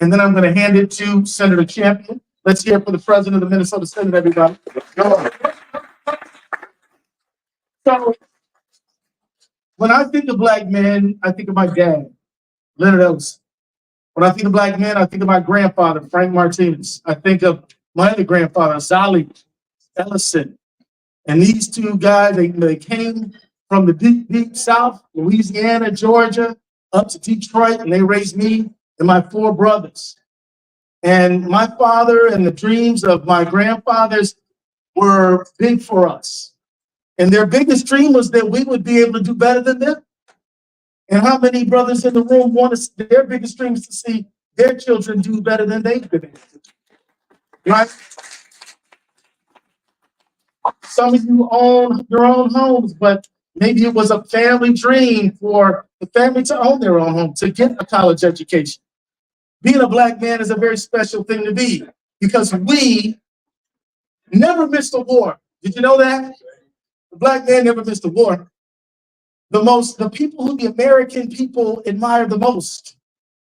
and then I'm going to hand it to Senator Champion. Let's hear for the president of the Minnesota Senate, everybody. Go on. So, when I think of black men, I think of my dad, Leonard Ellison. When I think of black men, I think of my grandfather, Frank Martinez. I think of my other grandfather, Zolly Ellison. And these two guys, they came from the deep, deep South, Louisiana, Georgia, up to Detroit, and they raised me and my four brothers. And my father and the dreams of my grandfathers were big for us. And their biggest dream was that we would be able to do better than them. And how many brothers in the room want us, their biggest dream is to see their children do better than they've been able to do, right? Some of you own your own homes, but maybe it was a family dream for the family to own their own home, to get a college education. Being a black man is a very special thing to be because we never missed a war. Did you know that? The black man never missed a war. The people who the American people admire the most,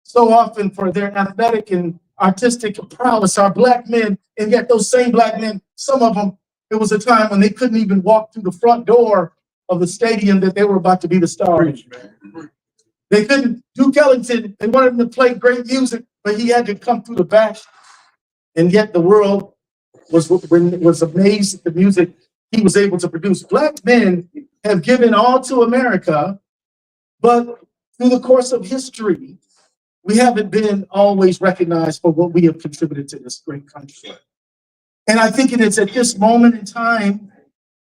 so often for their athletic and artistic prowess, are black men. And yet those same black men, some of them, it was a time when they couldn't even walk through the front door of the stadium that they were about to be the stars. They couldn't. Duke Ellington, they wanted him to play great music, but he had to come through the back. And yet the world was amazed at the music he was able to produce. Black men have given all to America, but through the course of history, we haven't been always recognized for what we have contributed to this great country. And I think it is at this moment in time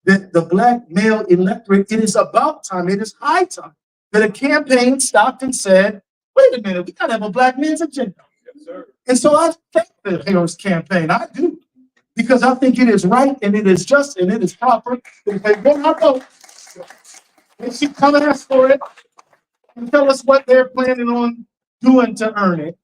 that the black male electorate, it is about time, it is high time that a campaign stopped and said, wait a minute, we gotta have a black men's agenda. Yes, sir. And so I thank the Harris campaign, I do, because I think it is right and it is just and it is proper. If they want our vote, they should come and ask for it and tell us what they're planning on doing to earn it.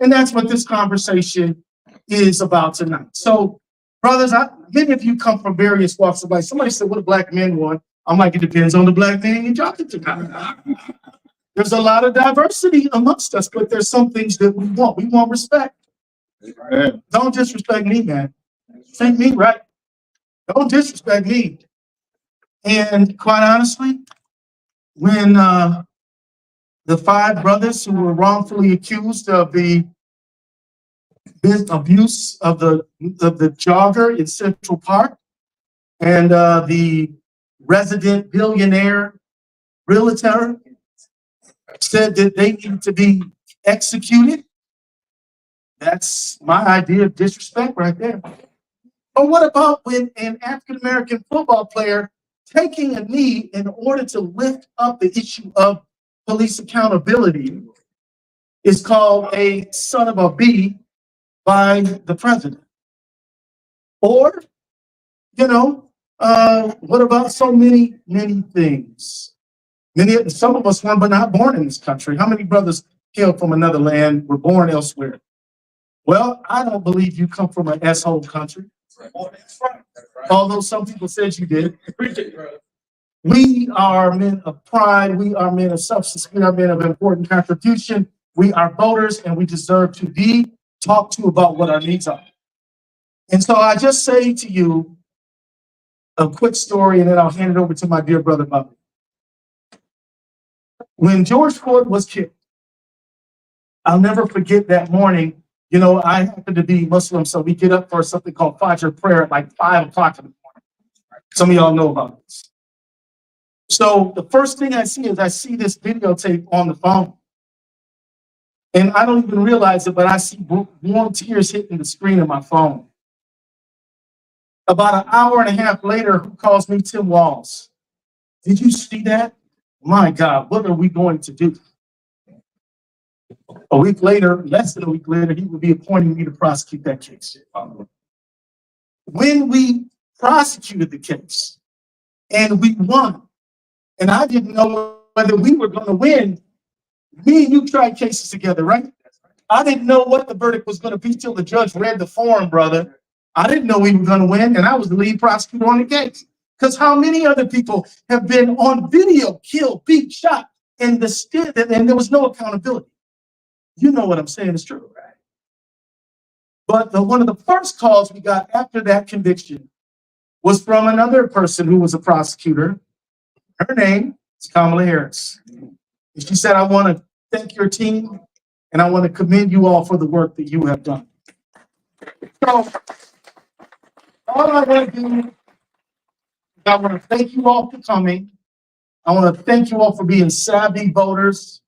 And that's what this conversation is about tonight. So, brothers, many of you come from various walks of life. Somebody said, what do black men want? I'm like, it depends on the black man you talking to. There's a lot of diversity amongst us, but there's some things that we want. We want respect. Amen. Don't disrespect me, man. Treat me right. Don't disrespect me. And quite honestly, when the five brothers who were wrongfully accused of the abuse of the jogger in Central Park, and the resident billionaire realtor said that they need to be executed. That's my idea of disrespect right there. But what about when an African-American football player taking a knee in order to lift up the issue of police accountability is called a son of a bee by the president? Or, what about so many things? Some of us were not born in this country. How many brothers hail from another land, were born elsewhere? Well, I don't believe you come from an S-hole country. Although some people said you did. We are men of pride. We are men of substance. We are men of important contribution. We are voters, and we deserve to be talked to about what our needs are. And so I just say to you a quick story, and then I'll hand it over to my dear brother, Bobby. When George Floyd was killed, I'll never forget that morning. I happen to be Muslim, so we get up for something called Frazier prayer at like 5 o'clock in the morning. Some of y'all know about this. So the first thing I see is this videotape on the phone. And I don't even realize it, but I see warm tears hitting the screen of my phone. About an hour and a half later, who calls me? Tim Walz. Did you see that? My God, what are we going to do? A week later, less than a week later, he would be appointing me to prosecute that case. When we prosecuted the case and we won, and I didn't know whether we were going to win, me and you tried cases together, right? I didn't know what the verdict was going to be till the judge read the form, brother. I didn't know we were going to win, and I was the lead prosecutor on the case. Because how many other people have been on video, killed, beat, shot, and there was no accountability? You know what I'm saying is true, right? But one of the first calls we got after that conviction was from another person who was a prosecutor. Her name is Kamala Harris. And she said, I want to thank your team and I want to commend you all for the work that you have done. So all I want to do is I want to thank you all for coming. I want to thank you all for being savvy voters,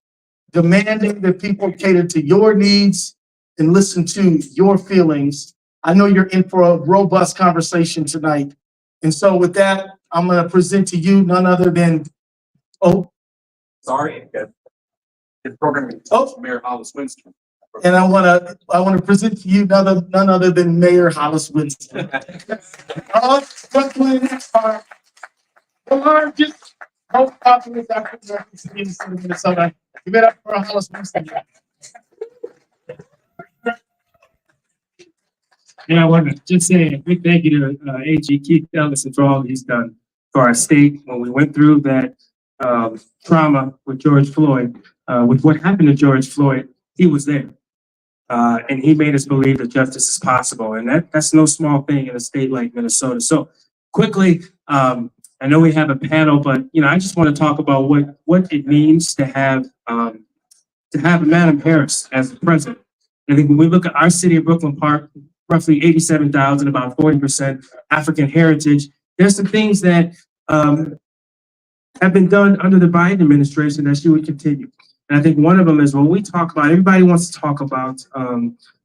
demanding that people cater to your needs and listen to your feelings. I know you're in for a robust conversation tonight. And so with that, I'm going to present to you none other than, Sorry, the program is Mayor Harris-Walz. And I want to present to you none other than Mayor Harris-Walz. Brooklyn are the largest, most populous African American city in the state of Minnesota. Give it up for Harris-Walz. And I want to just say a big thank you to AG Keith Ellison for all he's done for our state. When we went through that trauma with George Floyd, with what happened to George Floyd, he was there. And he made us believe that justice is possible. And that's no small thing in a state like Minnesota. So quickly, I know we have a panel, but I just want to talk about what it means to have Madam Harris as the president. I think when we look at our city of Brooklyn Park, roughly 87,000, about 40% African heritage, there's some things that have been done under the Biden administration that she would continue. And I think one of them is when we talk about, everybody wants to talk about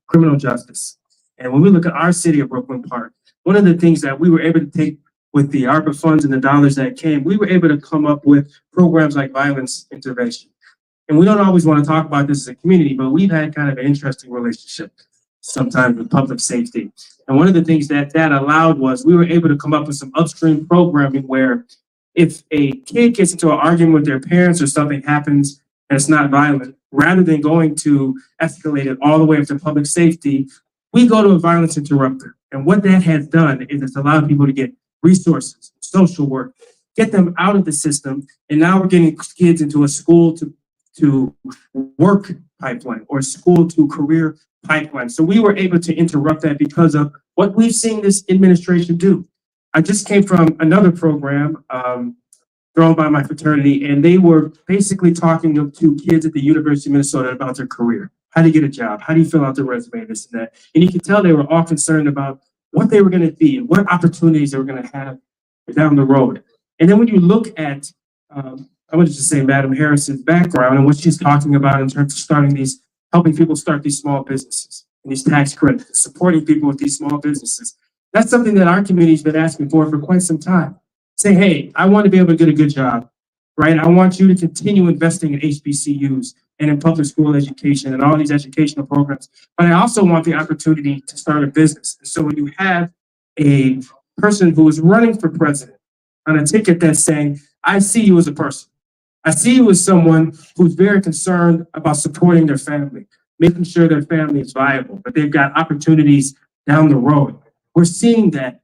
criminal justice. And when we look at our city of Brooklyn Park, one of the things that we were able to take with the ARPA funds and the dollars that came, we were able to come up with programs like violence intervention. And we don't always want to talk about this as a community, but we've had kind of an interesting relationship sometimes with public safety. And one of the things that allowed was we were able to come up with some upstream programming where if a kid gets into an argument with their parents or something happens and it's not violent, rather than going to escalate it all the way up to public safety, we go to a violence interrupter. And what that has done is it's allowed people to get resources, social work, get them out of the system. And now we're getting kids into a school to work pipeline or school to career pipeline. So we were able to interrupt that because of what we've seen this administration do. I just came from another program thrown by my fraternity, and they were basically talking to kids at the University of Minnesota about their career. How do you get a job? How do you fill out the resume, this and that? And you can tell they were all concerned about what they were going to be and what opportunities they were going to have down the road. And then when you look at, I want to just say Madam Harris's background and what she's talking about in terms of helping people start these small businesses and these tax credits, supporting people with these small businesses. That's something that our community's been asking for quite some time. Say, hey, I want to be able to get a good job, right? I want you to continue investing in HBCUs and in public school education and all these educational programs. But I also want the opportunity to start a business. And so when you have a person who is running for president on a ticket that's saying, I see you as a person. I see you as someone who's very concerned about supporting their family, making sure their family is viable, but they've got opportunities down the road. We're seeing that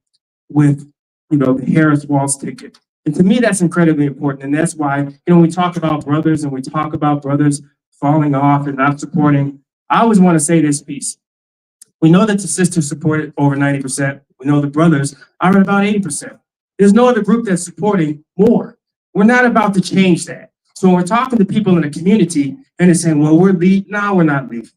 with, the Harris-Walz ticket. And to me, that's incredibly important. And that's why, we talk about brothers and we talk about brothers falling off and not supporting. I always want to say this piece. We know that the sisters supported over 90%. We know the brothers are at about 80%. There's no other group that's supporting more. We're not about to change that. So when we're talking to people in the community and they're saying, well, we're leaving. No, we're not leaving.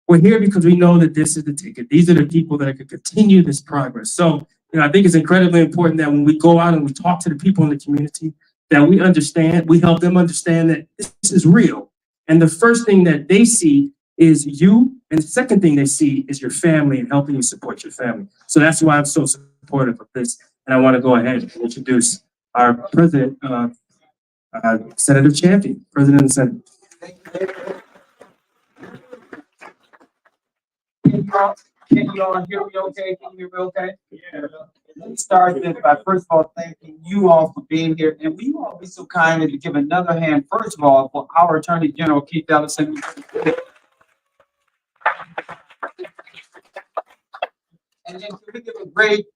We're here because we know that this is the ticket. These are the people that can continue this progress. So, I think it's incredibly important that when we go out and we talk to the people in the community, that we help them understand that this is real. And the first thing that they see is you. And the second thing they see is your family and helping you support your family. So that's why I'm so supportive of this. And I want to go ahead and introduce our president, Senator Champion, president of the Senate. Can you all hear me okay? Can you hear me okay? Yeah. Let's start this by first of all thanking you all for being here. And will you all be so kind as to give another hand, first of all, for our Attorney General, Keith Ellison. And then can we give a great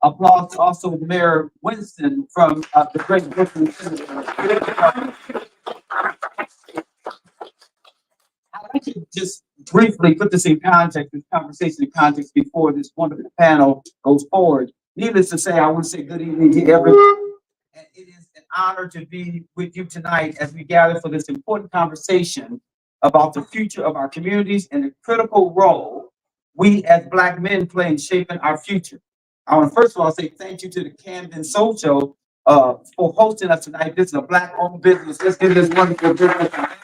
applause to also Mayor Winston from the great Brooklyn City. to just briefly put this in context, this conversation in context before this wonderful panel goes forward. Needless to say, I want to say good evening to everyone. And it is an honor to be with you tonight as we gather for this important conversation about the future of our communities and the critical role we as Black men play in shaping our future. I want to first of all say thank you to the Camden Social for hosting us tonight. This is a Black-owned business. Let's give this wonderful business a hand.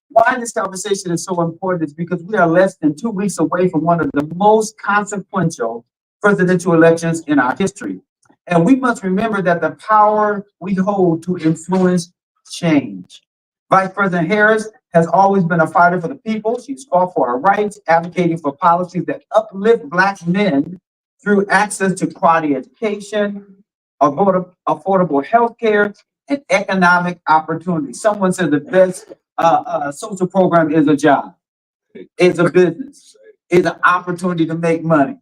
Why this conversation is so important is because we are less than 2 weeks away from one of the most consequential presidential elections in our history. And we must remember that the power we hold to influence change. Vice President Harris has always been a fighter for the people. She's fought for our rights, advocating for policies that uplift Black men through access to quality education, affordable health care, and economic opportunity. Someone said the best social program is a job, is a business, is an opportunity to make money.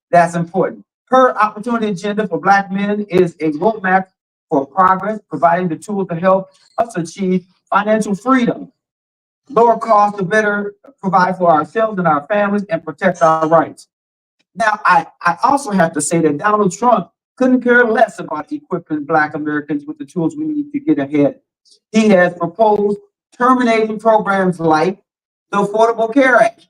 That's important. Her opportunity agenda for Black men is a roadmap for progress, providing the tools to help us achieve financial freedom, lower costs to better provide for ourselves and our families, and protect our rights. Now, I also have to say that Donald Trump couldn't care less about equipping Black Americans with the tools we need to get ahead. He has proposed terminating programs like the Affordable Care Act,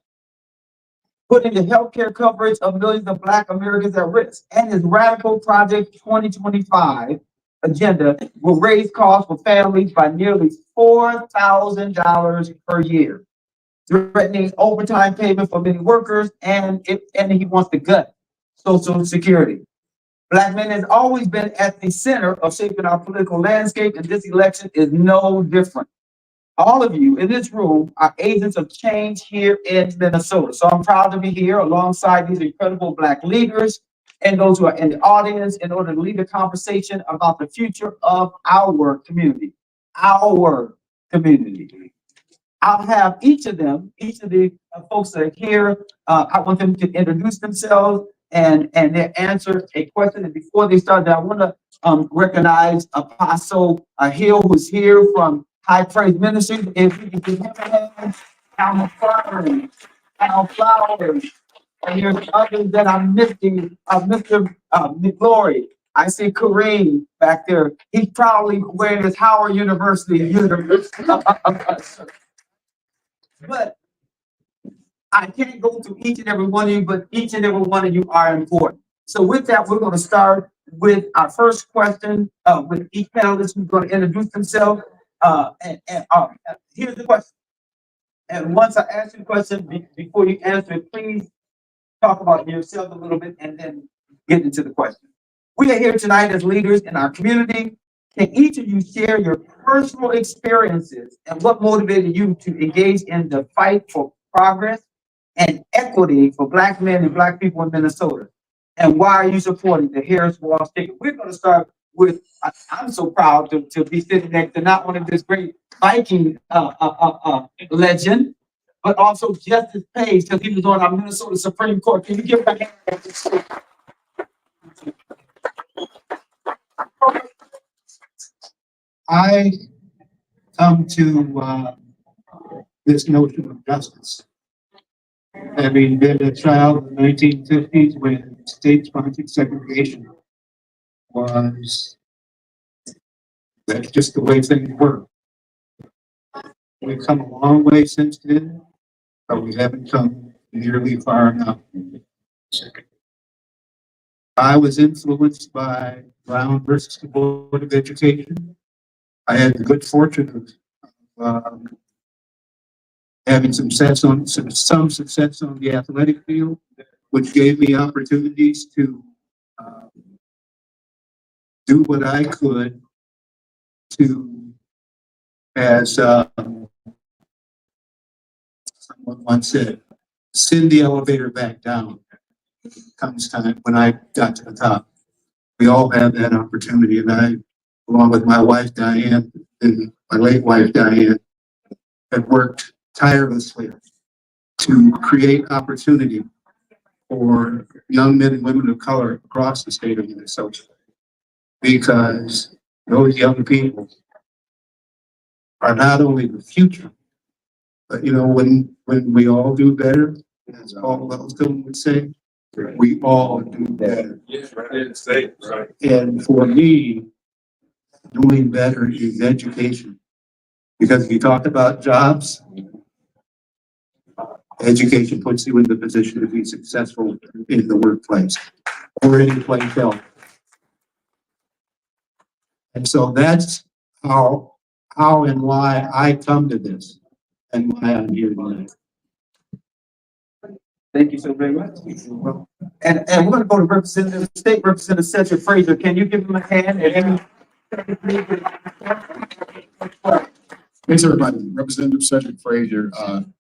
putting the healthcare coverage of millions of Black Americans at risk, and his radical Project 2025 agenda will raise costs for families by nearly $4,000 per year, threatening overtime payment for many workers, and he wants to gut Social Security. Black men has always been at the center of shaping our political landscape, and this election is no different. All of you in this room are agents of change here in Minnesota. So I'm proud to be here alongside these incredible Black leaders and those who are in the audience in order to lead a conversation about the future of our community. Our community. I'll have each of the folks that are here, I want them to introduce themselves and they answer a question. And before they start, I want to recognize Apostle Hill, who's here from High Praise Ministry. If we can give him a hand, Al Flowers, and there's others that I'm missing, Mr. McGlory. I see Kareem back there. He's probably wearing his Howard University. But I can't go through each and every one of you, but each and every one of you are important. So with that, we're going to start with our first question with each panelist who's going to introduce themselves. Here's the question. And once I ask you the question, before you answer it, please talk about yourself a little bit and then get into the question. We are here tonight as leaders in our community. Can each of you share your personal experiences and what motivated you to engage in the fight for progress and equity for Black men and Black people in Minnesota? And why are you supporting the Harris-Walz ticket? We're going to start with, I'm so proud to be sitting next to not only this great Viking legend, but also Justice Page, because he was on our Minnesota Supreme Court. Can you give a hand? I come to this notion of justice, having been a child in the 1950s when state-sponsored segregation was, that's just the way things were. We've come a long way since then, but we haven't come nearly far enough. I was influenced by Brown versus the Board of Education. I had the good fortune of having some success on the athletic field, which gave me opportunities to do what I could to, as someone once said, send the elevator back down. Comes time when I got to the top. We all have that opportunity, and I, along with my wife Diane and my late wife Diane, have worked tirelessly to create opportunity for young men and women of color across the state of Minnesota, because those young people are not only the future, but when we all do better, as Paul Wellstone would say, we all do better. Yes, right in the state, right. And for me, doing better is education. Because if you talk about jobs, education puts you in the position to be successful in the workplace or any place else. And so that's how and why I come to this and why I'm here tonight. Thank you so very much. And we're gonna go to State Representative Cedrick Frazier. Can you give him a hand? Thanks, everybody. Representative Cedrick Frazier.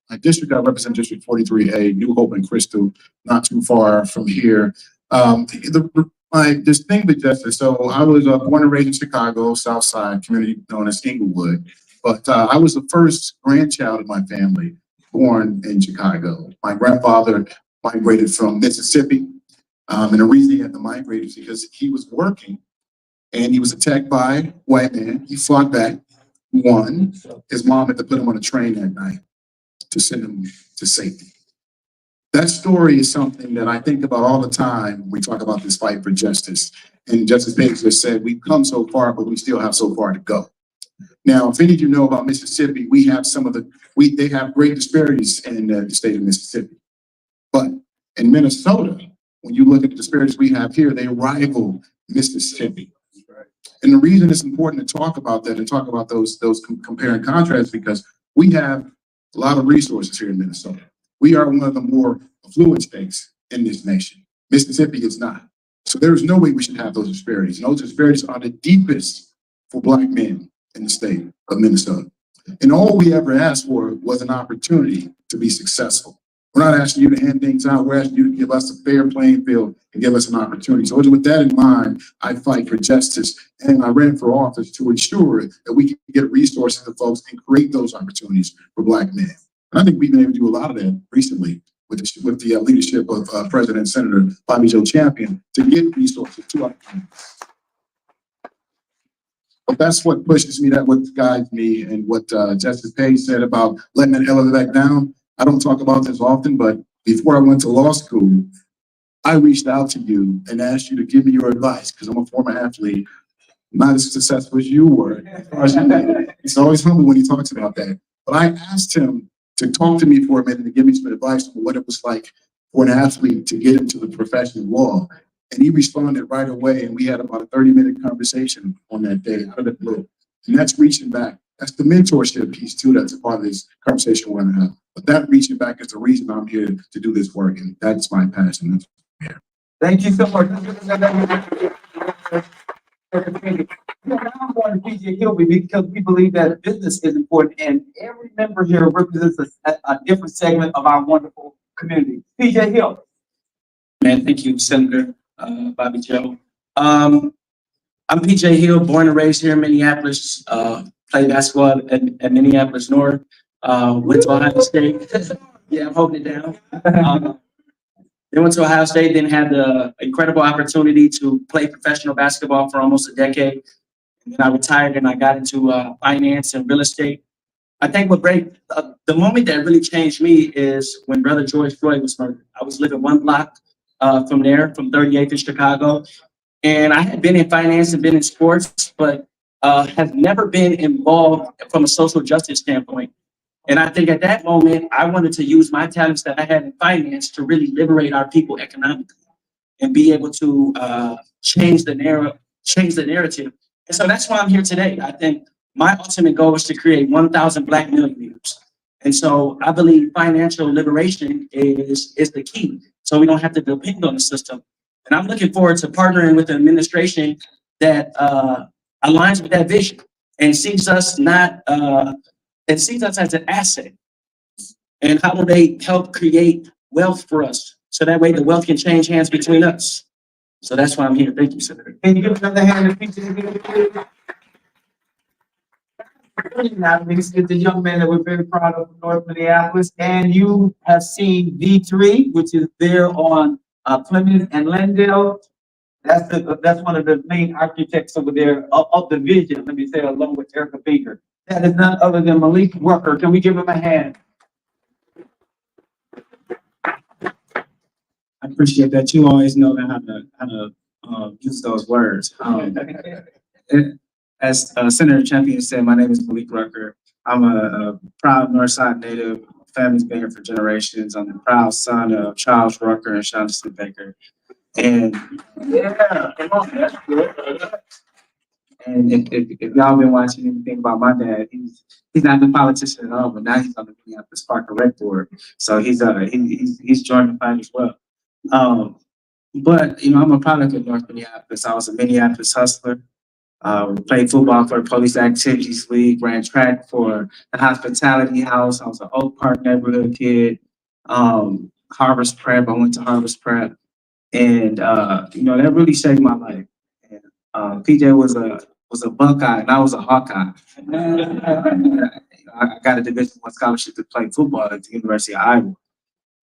My district, I represent District 43A, New Hope and Crystal, not too far from here. My distinguished justice, so I was born and raised in Chicago, South Side, community known as Inglewood. But I was the first grandchild of my family born in Chicago. My grandfather migrated from Mississippi. And the reason he had to migrate is because he was working and he was attacked by a white man. He fought back. One, his mom had to put him on a train that night to send him to safety. That story is something that I think about all the time when we talk about this fight for justice. And Justice Page just said, we've come so far, but we still have so far to go. Now, if any of you know about Mississippi, we have they have great disparities in the state of Mississippi. But in Minnesota, when you look at the disparities we have here, they rival Mississippi. And the reason it's important to talk about that and talk about those compare and contrast, because we have a lot of resources here in Minnesota. We are one of the more affluent states in this nation. Mississippi is not. So there is no way we should have those disparities. And those disparities are the deepest for Black men in the state of Minnesota. And all we ever asked for was an opportunity to be successful. We're not asking you to hand things out. We're asking you to give us a fair playing field and give us an opportunity. So with that in mind, I fight for justice, and I ran for office to ensure that we can get resources to folks and create those opportunities for Black men. And I think we've been able to do a lot of that recently with the leadership of President and Senator Bobby Joe Champion to get resources to our communities. But that's what pushes me, that's what guides me, and what Justice Page said about letting that elevator back down. I don't talk about this often, but before I went to law school, I reached out to you and asked you to give me your advice because I'm a former athlete, not as successful as you were. It's always humble when he talks about that. But I asked him to talk to me for a minute and give me some advice on what it was like for an athlete to get into the profession of law. And he responded right away, and we had about a 30-minute conversation on that day out of the blue. And that's reaching back. That's the mentorship piece too. That's a part of this conversation we're gonna have. But that reaching back is the reason I'm here to do this work, and that's my passion. Thank you so much. Now I'm going to PJ Hilby because we believe that business is important, and every member here represents a different segment of our wonderful community. PJ Hill. Man, thank you, Senator Bobby Joe. I'm PJ Hill, born and raised here in Minneapolis. Played basketball at Minneapolis North. Went to Ohio State. Yeah, I'm holding it down. Then went to Ohio State, then had the incredible opportunity to play professional basketball for almost a decade. And then I retired and I got into finance and real estate. I think the moment that really changed me is when Brother George Floyd was murdered. I was living one block from there, from 38th in Chicago. And I had been in finance and been in sports, but have never been involved from a social justice standpoint. And I think at that moment, I wanted to use my talents that I had in finance to really liberate our people economically and be able to change the narrative. And so that's why I'm here today. I think my ultimate goal is to create 1,000 Black millionaires. And so I believe financial liberation is the key. So we don't have to depend on the system. And I'm looking forward to partnering with an administration that aligns with that vision and sees us as an asset. And how do they help create wealth for us? So that way the wealth can change hands between us. So that's why I'm here. Thank you, Senator. Can you give another hand to PJ? It's the young man that we're very proud of from North Minneapolis. And you have seen V3, which is there on Plymouth and Glendale. That's one of the main architects over there of the vision, let me say, along with Erica Baker. That is none other than Malik Rucker. Can we give him a hand? I appreciate that. You always know how to use those words. As Senator Champion said, my name is Malik Rucker. I'm a proud Northside native. Family's been here for generations. I'm the proud son of Charles Rucker and Shonda Smith Baker. And Yeah, come on, that's good. if y'all been watching anything about my dad, he's not the politician at all, but now he's on the Minneapolis Park and Rec Board. So he's joined the fight as well. But you know, I'm a product of North Minneapolis. I was a Minneapolis hustler. Played football for the Police Activities League, ran track for the Hospitality House. I was an Oak Park neighborhood kid. Harvest Prep. I went to Harvest Prep, and you know, that really shaped my life. And PJ was a Buckeye, and I was a Hawkeye. I got a Division I scholarship to play football at the University of Iowa.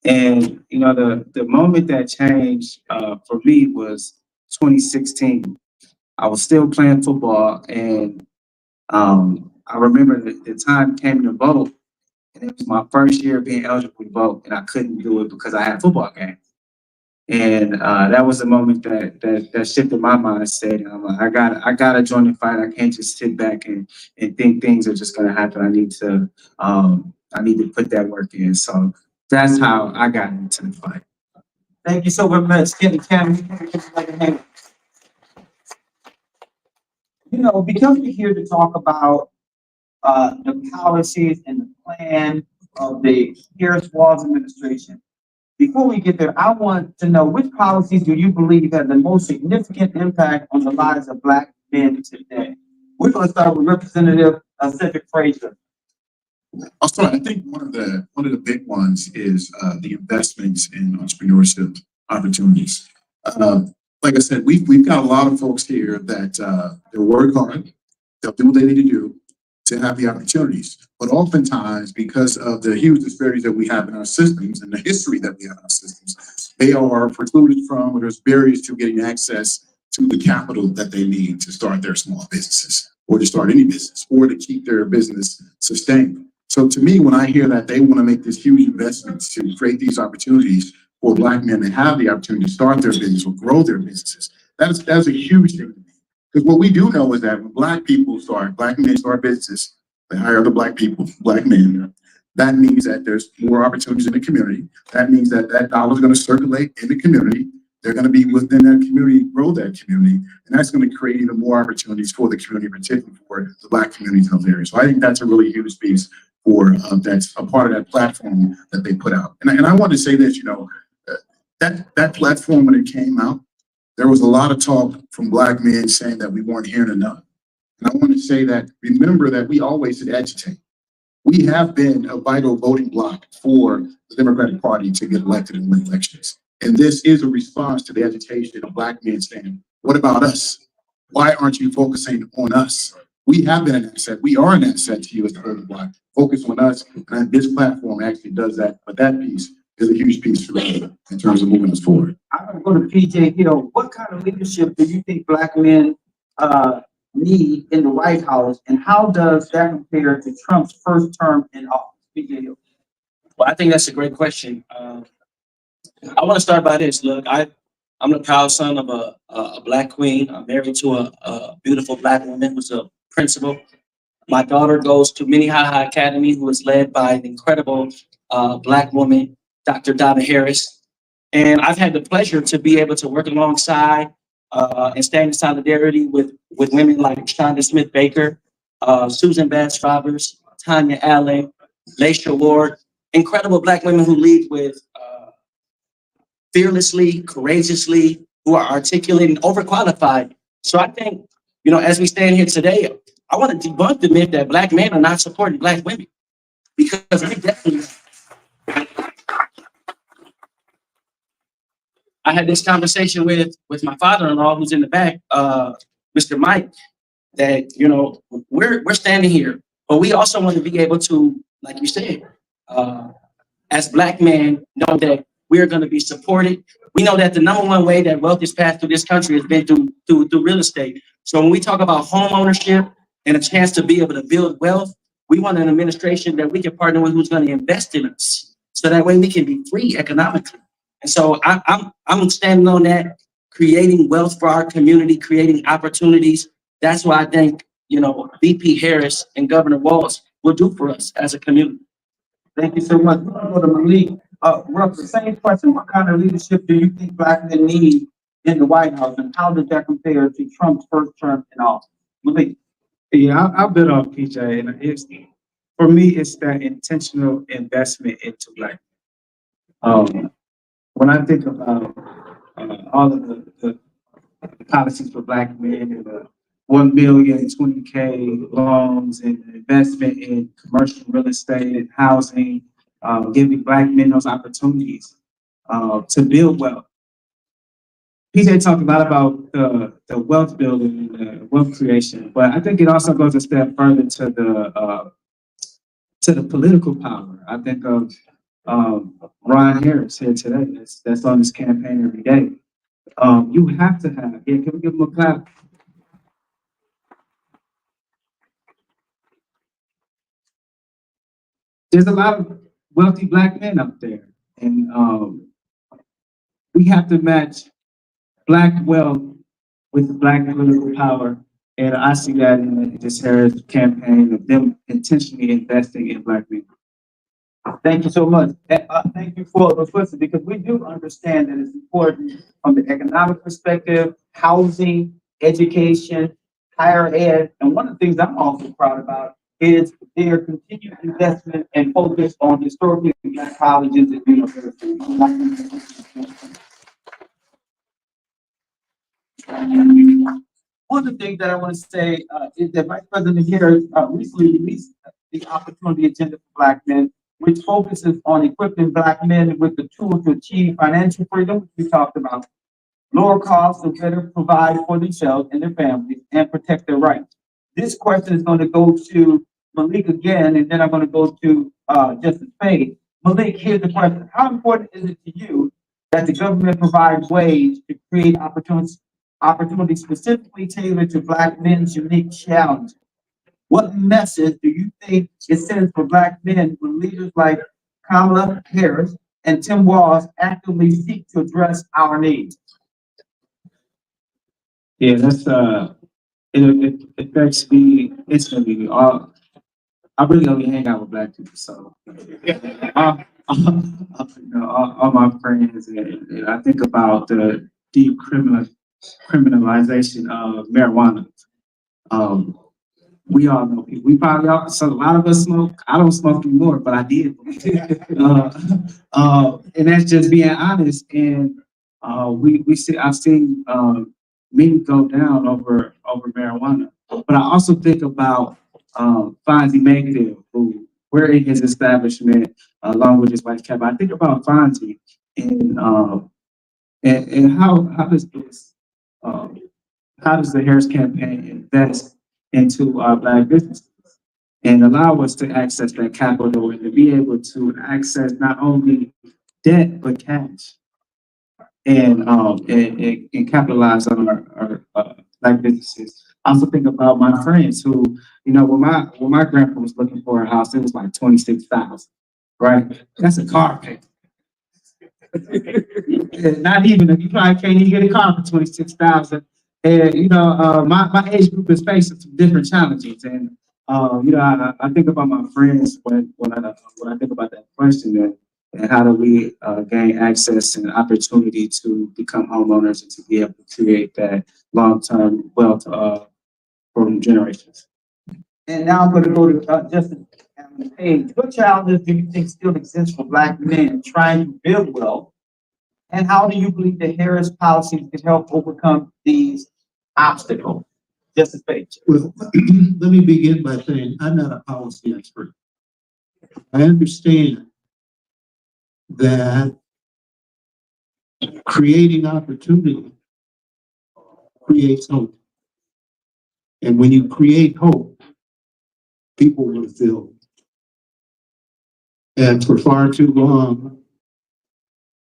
And you know, the moment that changed for me was 2016. I was still playing football, and I remember the time came to vote, and it was my first year being eligible to vote, and I couldn't do it because I had a football game. And that was the moment that shifted my mindset. And I'm like, I gotta join the fight. I can't just sit back and think things are just gonna happen. I need to put that work in. So that's how I got into the fight. Thank you so much, Kenny County. You know, because we're here to talk about the policies and the plan of the Harris-Walz administration. Before we get there, I want to know, which policies do you believe have the most significant impact on the lives of Black men today? We're going to start with Representative Cedrick Frazier. I'll start. I think one of the big ones is the investments in entrepreneurship opportunities. Like I said, we've got a lot of folks here that they work hard, they'll do what they need to do to have the opportunities. But oftentimes, because of the huge disparities that we have in our systems and the history that we have in our systems, they are precluded from, or there's barriers to getting access to the capital that they need to start their small businesses, or to start any business, or to keep their business sustained. So to me, when I hear that they want to make this huge investments to create these opportunities for Black men to have the opportunity to start their business or grow their businesses, that's a huge thing to me. Because what we do know is that when Black men start businesses, they hire other Black people, Black men. That means that there's more opportunities in the community. That means that dollar is going to circulate in the community. They're going to be within that community, grow that community, and that's going to create even more opportunities for the community, particularly for the Black communities in those areas. So I think that's a really huge piece for that's a part of that platform that they put out. And I want to say this, you know, that platform, when it came out, there was a lot of talk from Black men saying that we weren't hearing enough. And I want to say that, remember that we always should agitate. We have been a vital voting bloc for the Democratic Party to get elected and win elections. And this is a response to the agitation of Black men saying, what about us? Why aren't you focusing on us? We have been an asset. We are an asset to you as the voting bloc. Focus on us. And this platform actually does that. But that piece is a huge piece for me in terms of moving us forward. I'm going to go to PJ Hill. What kind of leadership do you think Black men need in the White House, and how does that compare to Trump's first term in office? PJ Hill. Well, I think that's a great question. I want to start by this. Look, I'm the proud son of a Black queen. I'm married to a beautiful Black woman who's a principal. My daughter goes to Minnehaha Academy, who is led by an incredible Black woman, Dr. Donna Harris. And I've had the pleasure to be able to work alongside and stand in solidarity with women like Shonda Smith Baker, Susan Bass Roberts, Tanya Allen, Laisha Ward, incredible Black women who lead with fearlessly, courageously, who are articulate and overqualified. So I think, you know, as we stand here today, I want to debunk the myth that Black men are not supporting Black women, because we definitely. I had this conversation with my father-in-law, who's in the back, Mr. Mike, that, you know, we're standing here, but we also want to be able to, like you said, as Black men, know that we're going to be supported. We know that the number one way that wealth is passed through this country has been through real estate. So when we talk about home ownership, and a chance to be able to build wealth, we want an administration that we can partner with who's going to invest in us. So that way we can be free economically. And so I'm standing on that, creating wealth for our community, creating opportunities. That's why I think, VP Harris and Governor Walz will do for us as a community. Thank you so much. We're gonna go to Malik. Ruff, the same question. What kind of leadership do you think Black men need in the White House, and how does that compare to Trump's first term in office? Malik. Yeah, I'll build off PJ, and for me, it's that intentional investment into Black. When I think about all of the policies for Black men and the 1 million, 20K loans and investment in commercial real estate and housing, giving Black men those opportunities to build wealth. PJ talked a lot about the wealth building and the wealth creation, but I think it also goes a step further to the political power. I think of Ron Harris here today. That's on his campaign every day. You have to have. Yeah, can we give him a clap? There's a lot of wealthy Black men up there, and we have to match Black wealth with Black political power. And I see that in this Harris campaign of them intentionally investing in Black people. Thank you so much. Thank you for the question, because we do understand that it's important from the economic perspective, housing, education, higher ed. And one of the things I'm also proud about is their continued investment and focus on historically Black colleges and universities. One of the things that I want to say is that Vice President Harris recently released the Opportunity Agenda for Black Men, which focuses on equipping Black men with the tools to achieve financial freedom, which we talked about, lower costs to better provide for themselves and their families, and protect their rights. This question is going to go to Malik again, and then I'm going to go to Justice Page. Malik, here's the question. How important is it to you that the government provides ways to create opportunities specifically tailored to Black men's unique challenges? What message do you think it sends for Black men when leaders like Kamala Harris and Tim Walz actively seek to address our needs? Yeah, that's it affects me instantly. I really only hang out with Black people, so all my friends, and I think about the decriminalization of marijuana. We all know people. We probably all, so a lot of us smoke. I don't smoke anymore, but I did. And that's just being honest. And we see, I've seen many go down over marijuana. But I also think about Fonzie Mayfield, who we're in his establishment along with his wife Kevin. I think about Fonzie and how does this how does the Harris campaign invest into Black businesses and allow us to access that capital and to be able to access not only debt but cash and capitalize on our Black businesses. I also think about my friends who, when my grandpa was looking for a house, it was like $26,000, right? That's a car payment. Not even, you probably can't even get a car for $26,000. And my age group is facing some different challenges, and I think about my friends when I think about that question, and how do we gain access and opportunity to become homeowners and to be able to create that long-term wealth from generations. And now I'm going to go to Justice Page. What challenges do you think still exist for Black men trying to build wealth? And how do you believe the Harris policies can help overcome these obstacles? Justice Page. Well, let me begin by saying I'm not a policy expert. I understand that creating opportunity creates hope. And when you create hope, people will feel. And for far too long,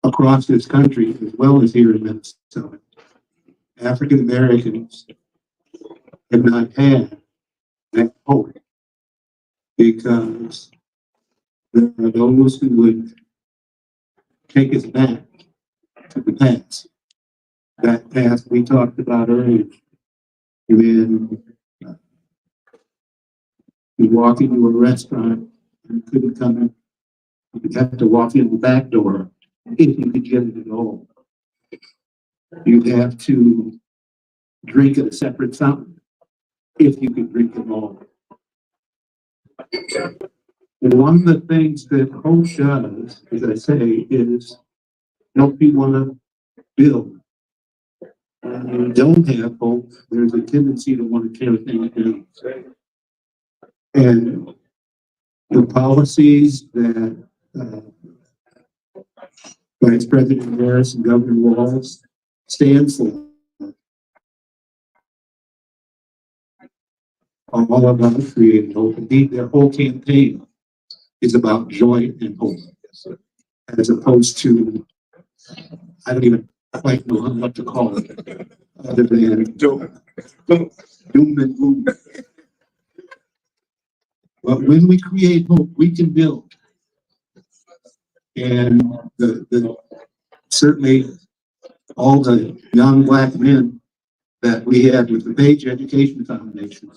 across this country, as well as here in Minnesota, African Americans have not had that hope, because there are those who would take us back to the past. That past we talked about earlier, when you walk into a restaurant and couldn't come in, you'd have to walk in the back door if you could get it at all. You'd have to drink at a separate fountain if you could drink it all. And one of the things that hope does, as I say, is help you want to build. When you don't have hope, there's a tendency to want to tear things down. And the policies that Vice President Harris and Governor Walz stand for are all about creating hope. Indeed, their whole campaign is about joy and hope, as opposed to, I don't even quite know what to call it, other than doom and gloom. But when we create hope, we can build. And certainly all the young Black men that we had with the Page Education Foundation,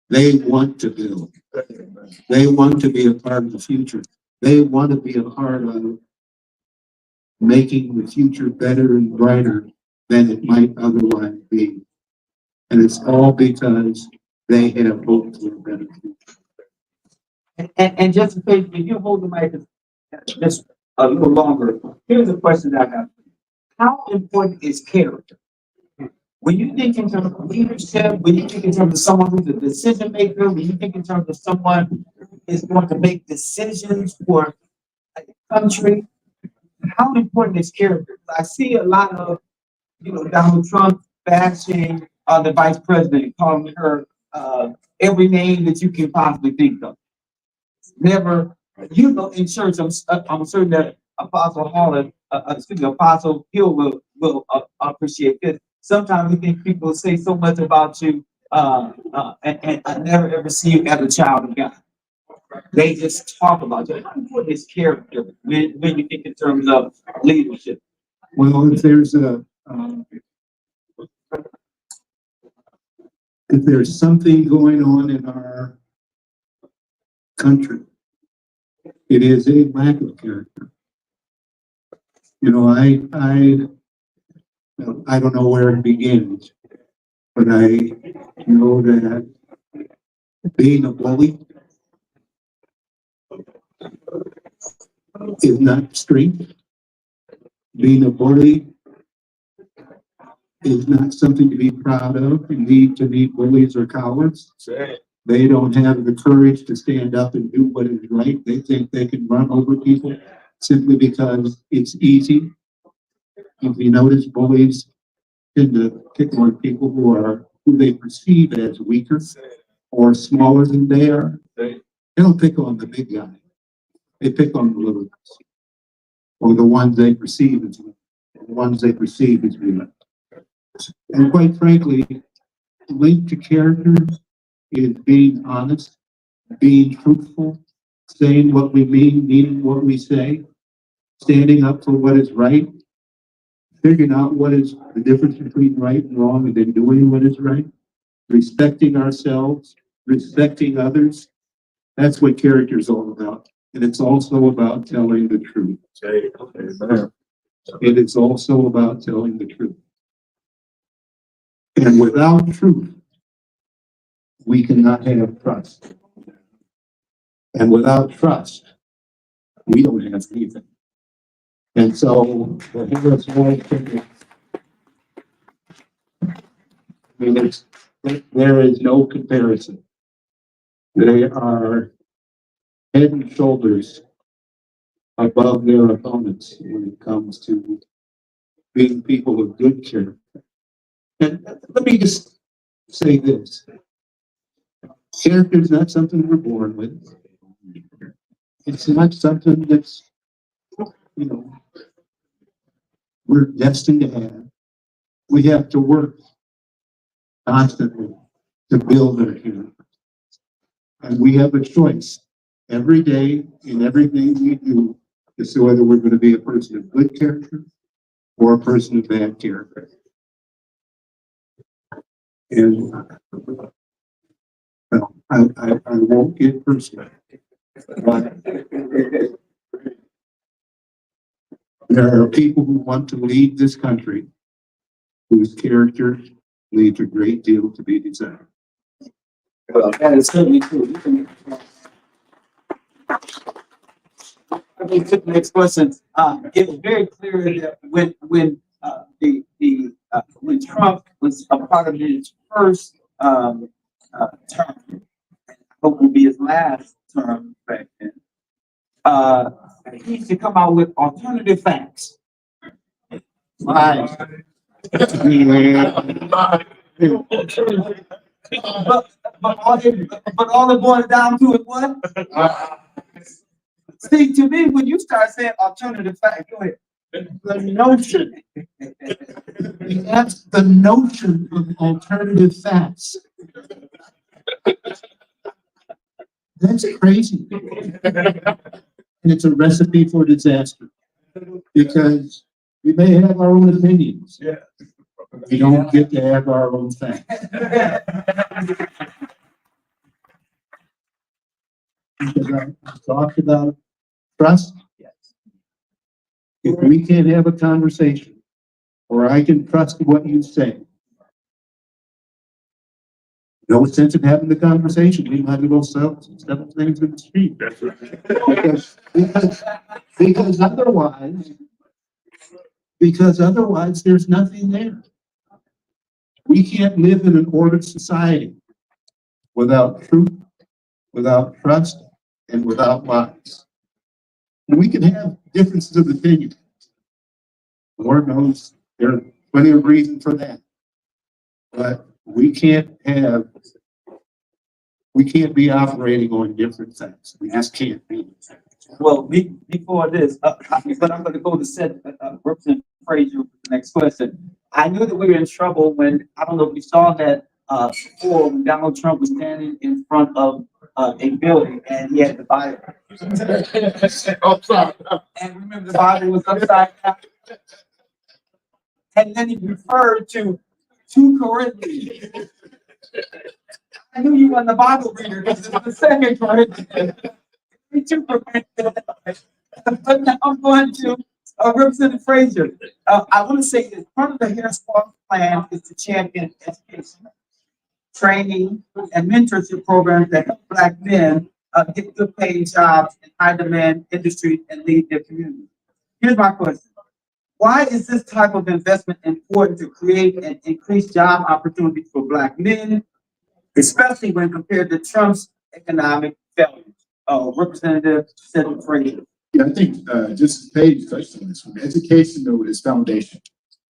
they want to build. They want to be a part of the future. They want to be a part of making the future better and brighter than it might otherwise be. And it's all because they have hope for a better future. And just in case, if you hold the mic just a little longer, here's a question that I have. How important is character? When you think in terms of leadership, when you think in terms of someone who's a decision maker, when you think in terms of someone who is going to make decisions for a country, how important is character? I see a lot of, Donald Trump bashing the vice president, calling her every name that you can possibly think of. Never, in church, I'm certain that Apostle Hill will appreciate this. Sometimes we think people say so much about you, and I never ever see you as a child of God. They just talk about you. How important is character when you think in terms of leadership? Well, if there's something going on in our country, it is a lack of character. I don't know where it begins, but I know that being a bully is not strength. Being a bully is not something to be proud of. Indeed, to me, bullies are cowards. They don't have the courage to stand up and do what is right. They think they can run over people simply because it's easy. If you notice, bullies tend to pick on people who they perceive as weaker or smaller than they are. They don't pick on the big guy. They pick on the little guys, or the ones they perceive as weak, And quite frankly, linked to character is being honest, being truthful, saying what we mean, meaning what we say, standing up for what is right, figuring out what is the difference between right and wrong, and then doing what is right, respecting ourselves, respecting others. That's what character is all about. And it's also about telling the truth. It is also about telling the truth. And without truth, we cannot have trust. And without trust, we don't have anything. And so the Harris-Walz ticket, there is no comparison. They are head and shoulders above their opponents when it comes to being people of good character. And let me just say this. Character is not something we're born with. It's not something that's, we're destined to have. We have to work constantly to build our character. And we have a choice every day in everything we do as to whether we're going to be a person of good character or a person of bad character. And well, I won't get personal, but there are people who want to lead this country whose character leaves a great deal to be desired. Well, that is certainly true. I mean, to the next question, it's very clear that when Trump was a part of his first term, I hope will be his last term back then, he used to come out with alternative facts. Right. But all it boils down to is what? See, to me, when you start saying alternative fact, go ahead. The notion. That's the notion of alternative facts. That's crazy. And it's a recipe for disaster. Because we may have our own opinions. Yeah. We don't get to have our own facts. Because I talked about trust. If we can't have a conversation, or I can trust what you say, no sense in having the conversation. We might as well sell things in the street. Because otherwise there's nothing there. We can't live in an ordered society without truth, without trust, and without lies. And we can have differences of opinion. Lord knows there are plenty of reasons for that. But we can't be operating on different things. We just can't be. Well, before this, but I'm going to go to Representative Frazier with the next question. I knew that we were in trouble when, I don't know if you saw that, before when Donald Trump was standing in front of a building and he had the Bible. And remember the Bible was upside down. And then he referred to 2 Corinthians. I knew you were the Bible reader because it's the second Corinthians. 2 Corinthians. But now I'm going to Representative Frazier. I want to say that part of the Harris-Walz plan is to champion education, training, and mentorship programs that help Black men get good paying jobs in high demand industries and lead their community. Here's my question. Why is this type of investment important to create and increase job opportunities for Black men, especially when compared to Trump's economic failures? Representative Cedrick Frazier. Yeah, I think just Paige touched on this one. Education, though, is foundation.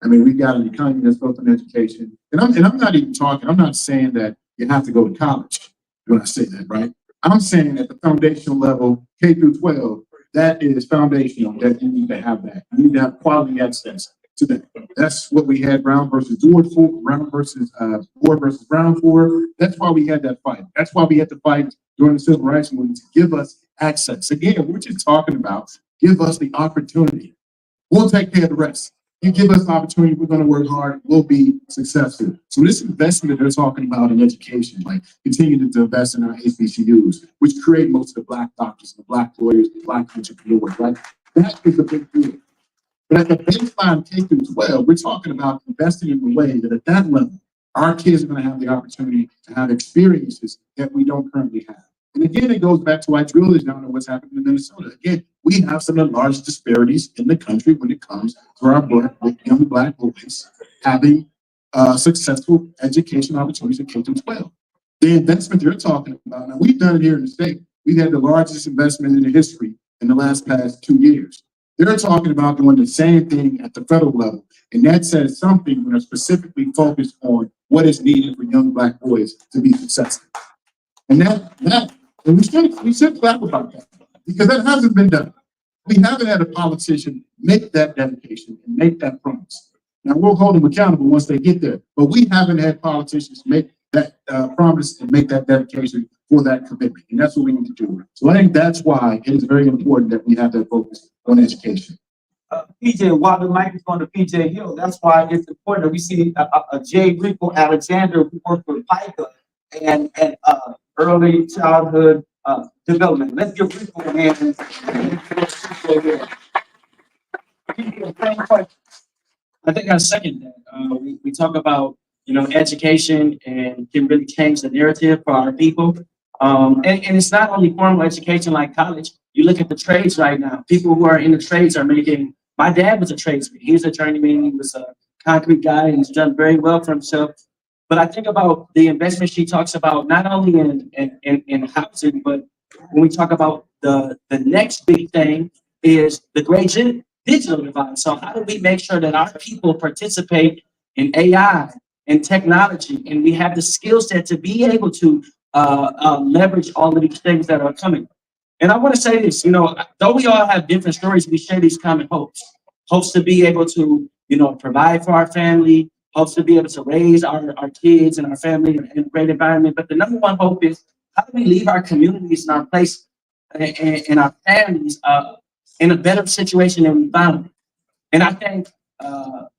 I mean, we got an economy that's built on education, and I'm not even talking. I'm not saying that you have to go to college when I say that, right? I'm saying at the foundational level, K through 12, that is foundational. That you need to have that. You need to have quality access to that. That's what we had Brown versus Ward for. Brown versus Ward versus Brown for. That's why we had that fight. That's why we had to fight during the Civil Rights Movement to give us access. Again, we're just talking about give us the opportunity. We'll take care of the rest. You give us the opportunity, we're going to work hard, we'll be successful. So this investment they're talking about in education, like continuing to invest in our HBCUs, which create most of the Black doctors, the Black lawyers, the Black entrepreneurs, right? That is a big deal. But at the baseline K through 12, we're talking about investing in a way that at that level, our kids are going to have the opportunity to have experiences that we don't currently have. And again, it goes back to I drill this down to what's happening in Minnesota. Again, we have some of the largest disparities in the country when it comes to our young Black boys having successful education opportunities at K through 12. The investment they're talking about, now we've done it here in the state. We've had the largest investment in the history in the past 2 years. They're talking about doing the same thing at the federal level. And that says something when they're specifically focused on what is needed for young Black boys to be successful. And and we should clap about that because that hasn't been done. We haven't had a politician make that dedication and make that promise. Now we'll hold them accountable once they get there, but we haven't had politicians make that promise and make that dedication for that commitment. And that's what we need to do. So I think that's why it is very important that we have that focus on education. PJ, while the mic is going to PJ Hill, that's why it's important that we see a Jay Rico Alexander who worked with PICA and early childhood development. Let's give Rico a hand. I think I second that. We talk about, education and can really change the narrative for our people. And it's not only formal education like college. You look at the trades right now. People who are in the trades are making, my dad was a tradesman. He was a journeyman. He was a concrete guy and he's done very well for himself. But I think about the investment she talks about, not only in housing, but when we talk about the next big thing is the great digital divide. So how do we make sure that our people participate in AI and technology, and we have the skill set to be able to leverage all of these things that are coming? And I want to say this, though we all have different stories, we share these common hopes to be able to, provide for our family, hopes to be able to raise our kids and our family in a great environment. But the number one hope is how do we leave our communities and our place and our families in a better situation than we found. And I think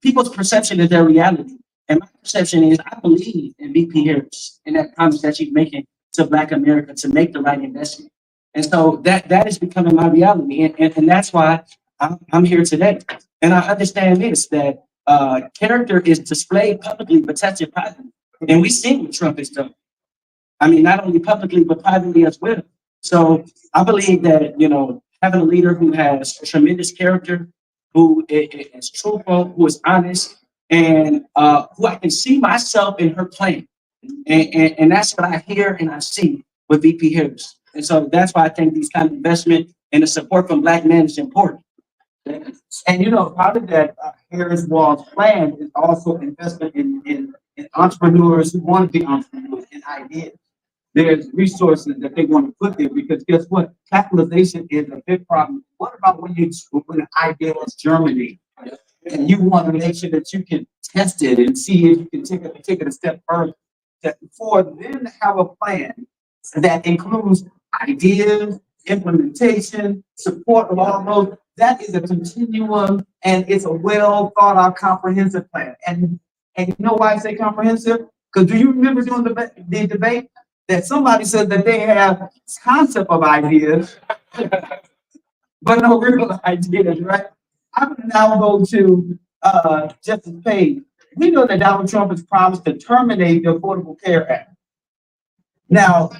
people's perception is their reality. And my perception is I believe in VP Harris and that promise that she's making to Black America to make the right investment. And so that is becoming my reality. And that's why I'm here today. And I understand this, that character is displayed publicly but tested privately. And we see what Trump has done. I mean, not only publicly, but privately as well. So I believe that, having a leader who has tremendous character, who is truthful, who is honest, and who I can see myself in her plan. And that's what I hear and I see with VP Harris. And so that's why I think these kind of investment and the support from Black men is important. And part of that Harris-Walz plan is also investment in entrepreneurs who want to be entrepreneurs and ideas. There's resources that they want to put there because guess what? Capitalization is a big problem. What about when an idea is germinating and you want to make sure that you can test it and see if you can take it a step further? That for them to have a plan that includes ideas, implementation, support of all those, that is a continuum and it's a well thought out comprehensive plan. And you know why I say comprehensive? Because do you remember during the debate that somebody said that they have concept of ideas, but no real ideas, right? I'm gonna now go to Justice Page. We know that Donald Trump has promised to terminate the Affordable Care Act. Now,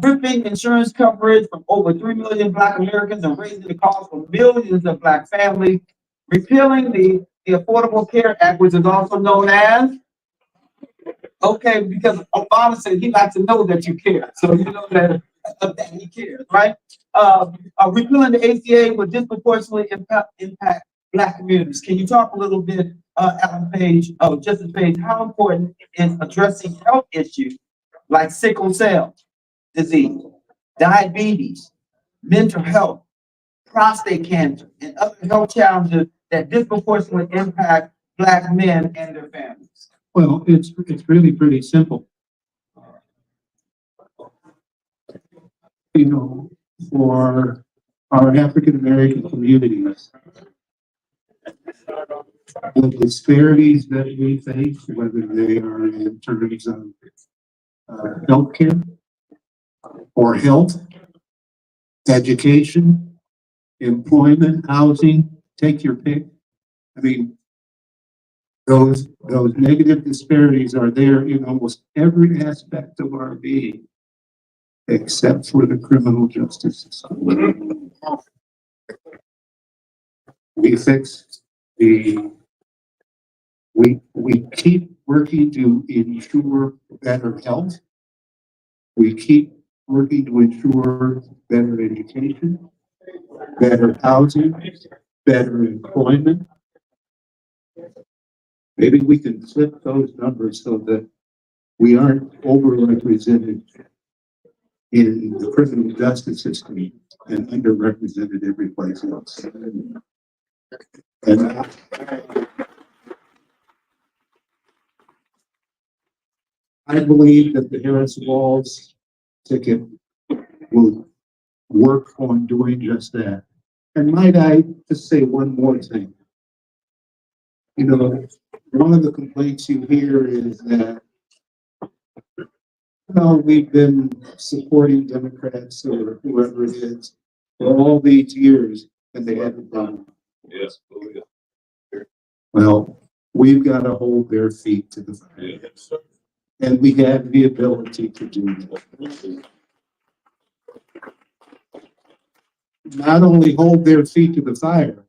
ripping insurance coverage from over 3 million Black Americans and raising the cost for millions of Black families, repealing the Affordable Care Act, which is also known as, okay, because Obama said he likes to know that you care. So you know that he cares, right? Repealing the ACA would disproportionately impact Black communities. Can you talk a little bit, Alan Page, Justice Page, how important is addressing health issues like sickle cell disease, diabetes, mental health, prostate cancer, and other health challenges that disproportionately impact Black men and their families? Well, it's really pretty simple. For our African American communities, the disparities that we face, whether they are in terms of healthcare or health, education, employment, housing, take your pick. I mean, those negative disparities are there in almost every aspect of our being, except for the criminal justice system. We fix we keep working to ensure better health. We keep working to ensure better education, better housing, better employment. Maybe we can flip those numbers so that we aren't overrepresented in the criminal justice system and underrepresented every place else. And I believe that the Harris-Walz ticket will work on doing just that. And might I just say one more thing? You know, one of the complaints you hear is that, well, we've been supporting Democrats or whoever it is for all these years and they haven't done it. Yes. Well, we've got to hold their feet to the fire. And we have the ability to do that. Not only hold their feet to the fire,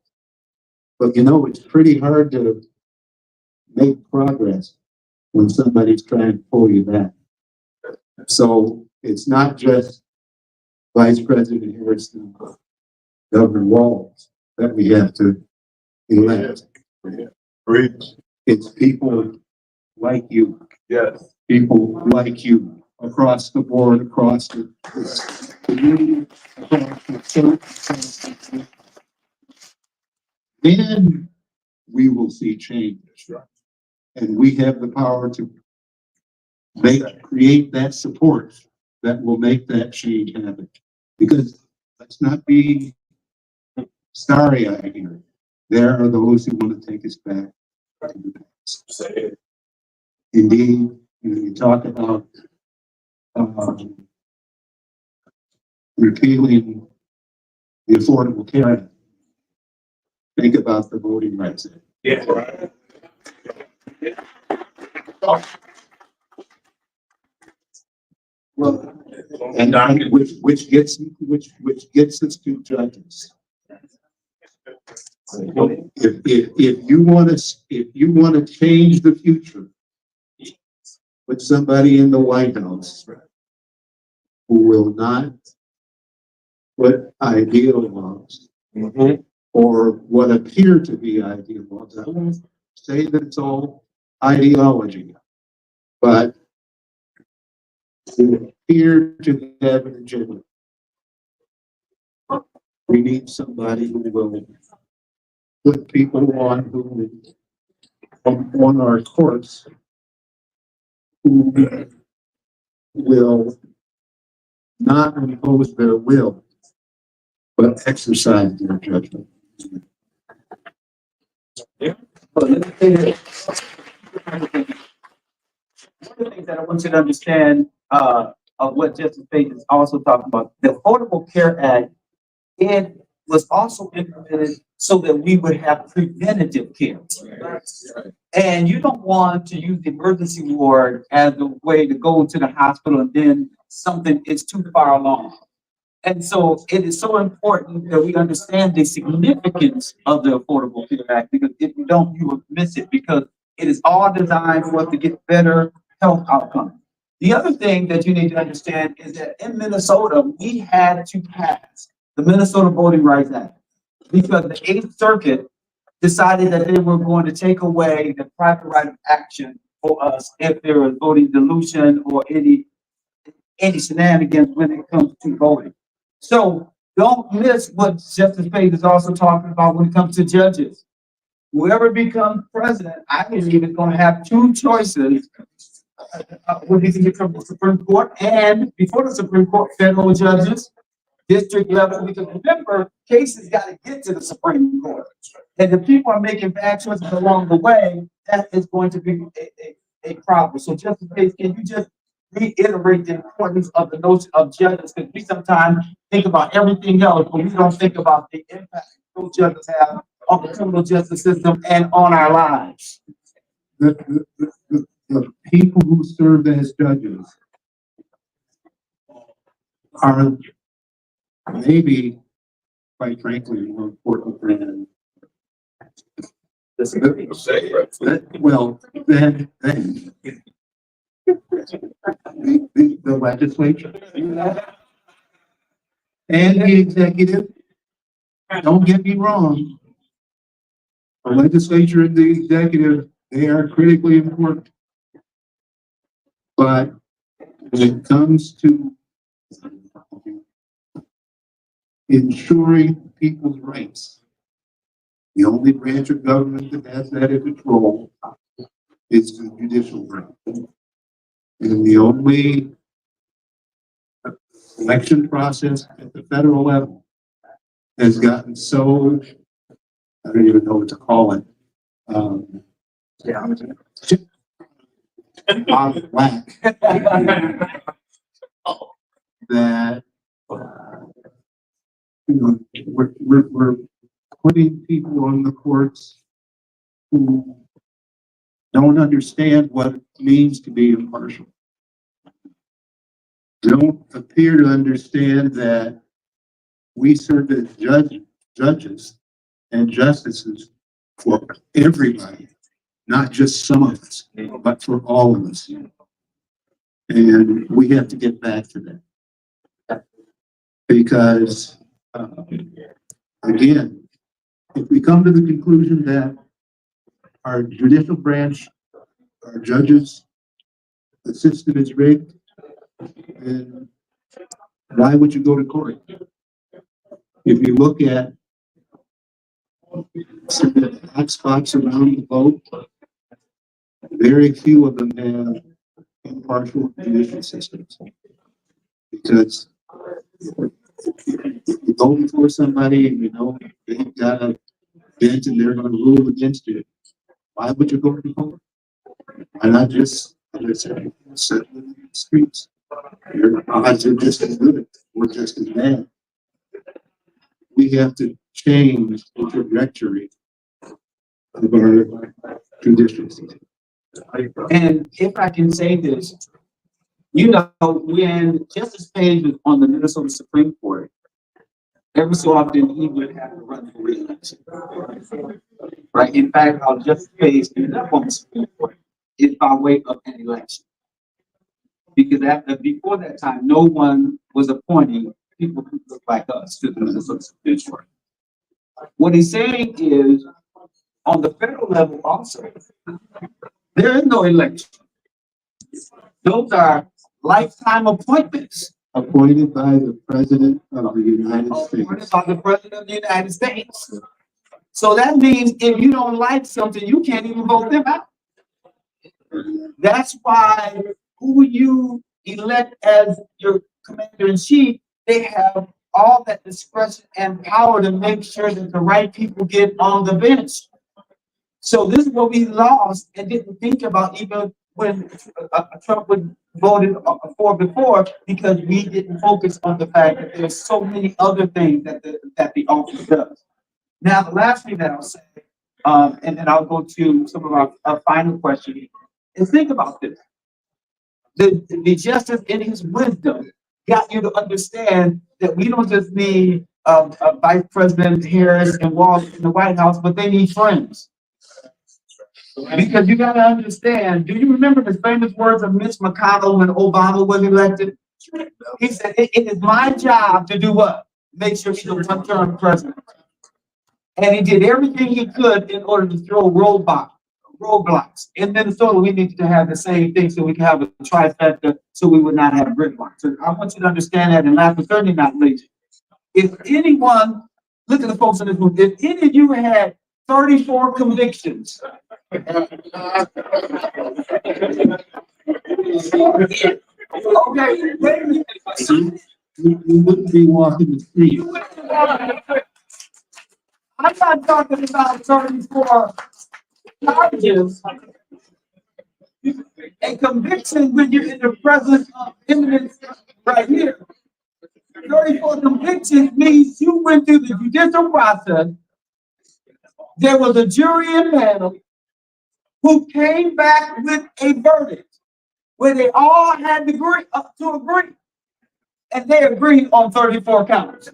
but you know, it's pretty hard to make progress when somebody's trying to pull you back. So it's not just Vice President Harris and Governor Walz that we have to elect. It's people like you. Yes. People like you across the board, across the community, across the church. Then we will see change. And we have the power to create that support that will make that change happen. Because let's not be starry-eyed here. There are those who want to take us back to the past. Indeed, you talk about repealing the Affordable Care Act. Think about the Voting Rights Act. Yeah. Well, and which gets us to judges. If you want to change the future, put somebody in the White House who will not put ideal laws or what appear to be ideal laws. I won't say that it's all ideology, but who appear to have an agenda. We need somebody who will put people on our courts who will not impose their will, but exercise their judgment. But let me say this. One of the things that I want you to understand of what Justice Page is also talking about, the Affordable Care Act, it was also implemented so that we would have preventative care. And you don't want to use the emergency ward as the way to go to the hospital and then something is too far along. And so it is so important that we understand the significance of the Affordable Care Act, because if you don't, you will miss it, because it is all designed for us to get better health outcomes. The other thing that you need to understand is that in Minnesota, we had to pass the Minnesota Voting Rights Act because the 8th Circuit decided that they were going to take away the private right of action for us if there was voting dilution or any shenanigans when it comes to voting. So don't miss what Justice Page is also talking about when it comes to judges. Whoever becomes president, I believe, is going to have two choices when he's become the Supreme Court, and before the Supreme Court, federal judges, district level, because remember, cases got to get to the Supreme Court. And if people are making bad choices along the way, that is going to be a problem. So Justice Page, can you just reiterate the importance of the notion of judges? Because we sometimes think about everything else, but we don't think about the impact those judges have on the criminal justice system and on our lives. The people who serve as judges are maybe, quite frankly, more important than well, then the legislature and the executive. Don't get me wrong. The legislature and the executive, they are critically important. But when it comes to ensuring people's rights, the only branch of government that has that in control is the judicial branch. And the only election process at the federal level has gotten so, I don't even know what to call it. Out of whack. That, we're putting people on the courts who don't understand what it means to be impartial. Don't appear to understand that we serve as judges and justices for everybody, not just some of us, but for all of us. And we have to get back to that. Because, again, if we come to the conclusion that our judicial branch, our judges, the system is rigged, then why would you go to court? If you look at some of the hot spots around the globe, very few of them have impartial judicial systems. Because if you go before somebody and you know they've got a bench and they're going to rule against you, why would you go to court? Why not just, as I said, sit in the streets? Your odds are just as good or just as bad. We have to change the trajectory of our judicial system. And if I can say this, when Justice Page was on the Minnesota Supreme Court, every so often he would have to run for re-election. Right? In fact, how Justice Page ended up on the Supreme Court is by way of an election. Because before that time, no one was appointing people who look like us to the Minnesota Supreme Court. What he's saying is, on the federal level also, there is no election. Those are lifetime appointments. Appointed by the President of the United Appointed States. by the President of the United States. So that means if you don't like something, you can't even vote them out. That's why who you elect as your commander-in-chief, they have all that discretion and power to make sure that the right people get on the bench. So this is what we lost and didn't think about even when Trump was voted for before, because we didn't focus on the fact that there's so many other things that the office does. Now, the last thing that I'll say, and then I'll go to some of our final questions, is think about this. The justice in his wisdom got you to understand that we don't just need Vice President Harris and Walz in the White House, but they need friends. Because you got to understand, do you remember the famous words of Mitch McConnell when Obama was elected? He said, it is my job to do what? Make sure he's a one-term president. And he did everything he could in order to throw roadblocks. In Minnesota, we need to have the same thing so we can have a trifecta so we would not have gridlock. So I want you to understand that, and last but certainly not least, if anyone, look at the folks in this room, if any of you had 34 convictions, okay, wait a minute. You wouldn't be walking the street. I'm not talking about 34 charges. A conviction when you're in the presence of evidence right here. 34 convictions means you went through the judicial process. There was a jury and panel who came back with a verdict where they all had to agree. And they agreed on 34 counts.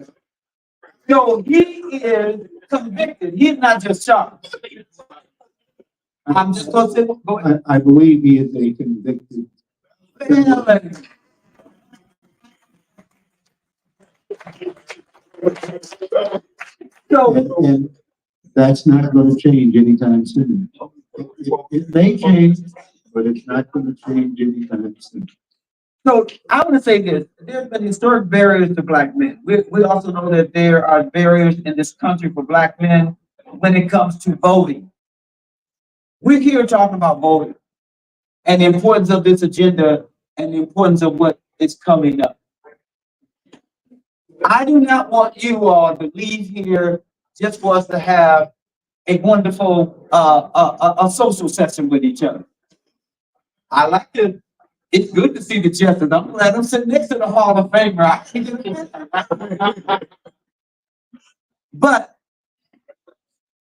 So he is convicted. He's not just charged. I'm just going to say, go ahead. I believe he is a convicted. So, And that's not going to change anytime soon. It may change, but it's not going to change anytime soon. so I want to say this. There's been historic barriers to Black men. We also know that there are barriers in this country for Black men when it comes to voting. We're here talking about voting and the importance of this agenda and the importance of what is coming up. I do not want you all to leave here just for us to have a wonderful, a social session with each other. I like to, it's good to see the Jetsons. I'm glad I'm sitting next to the Hall of Famer. But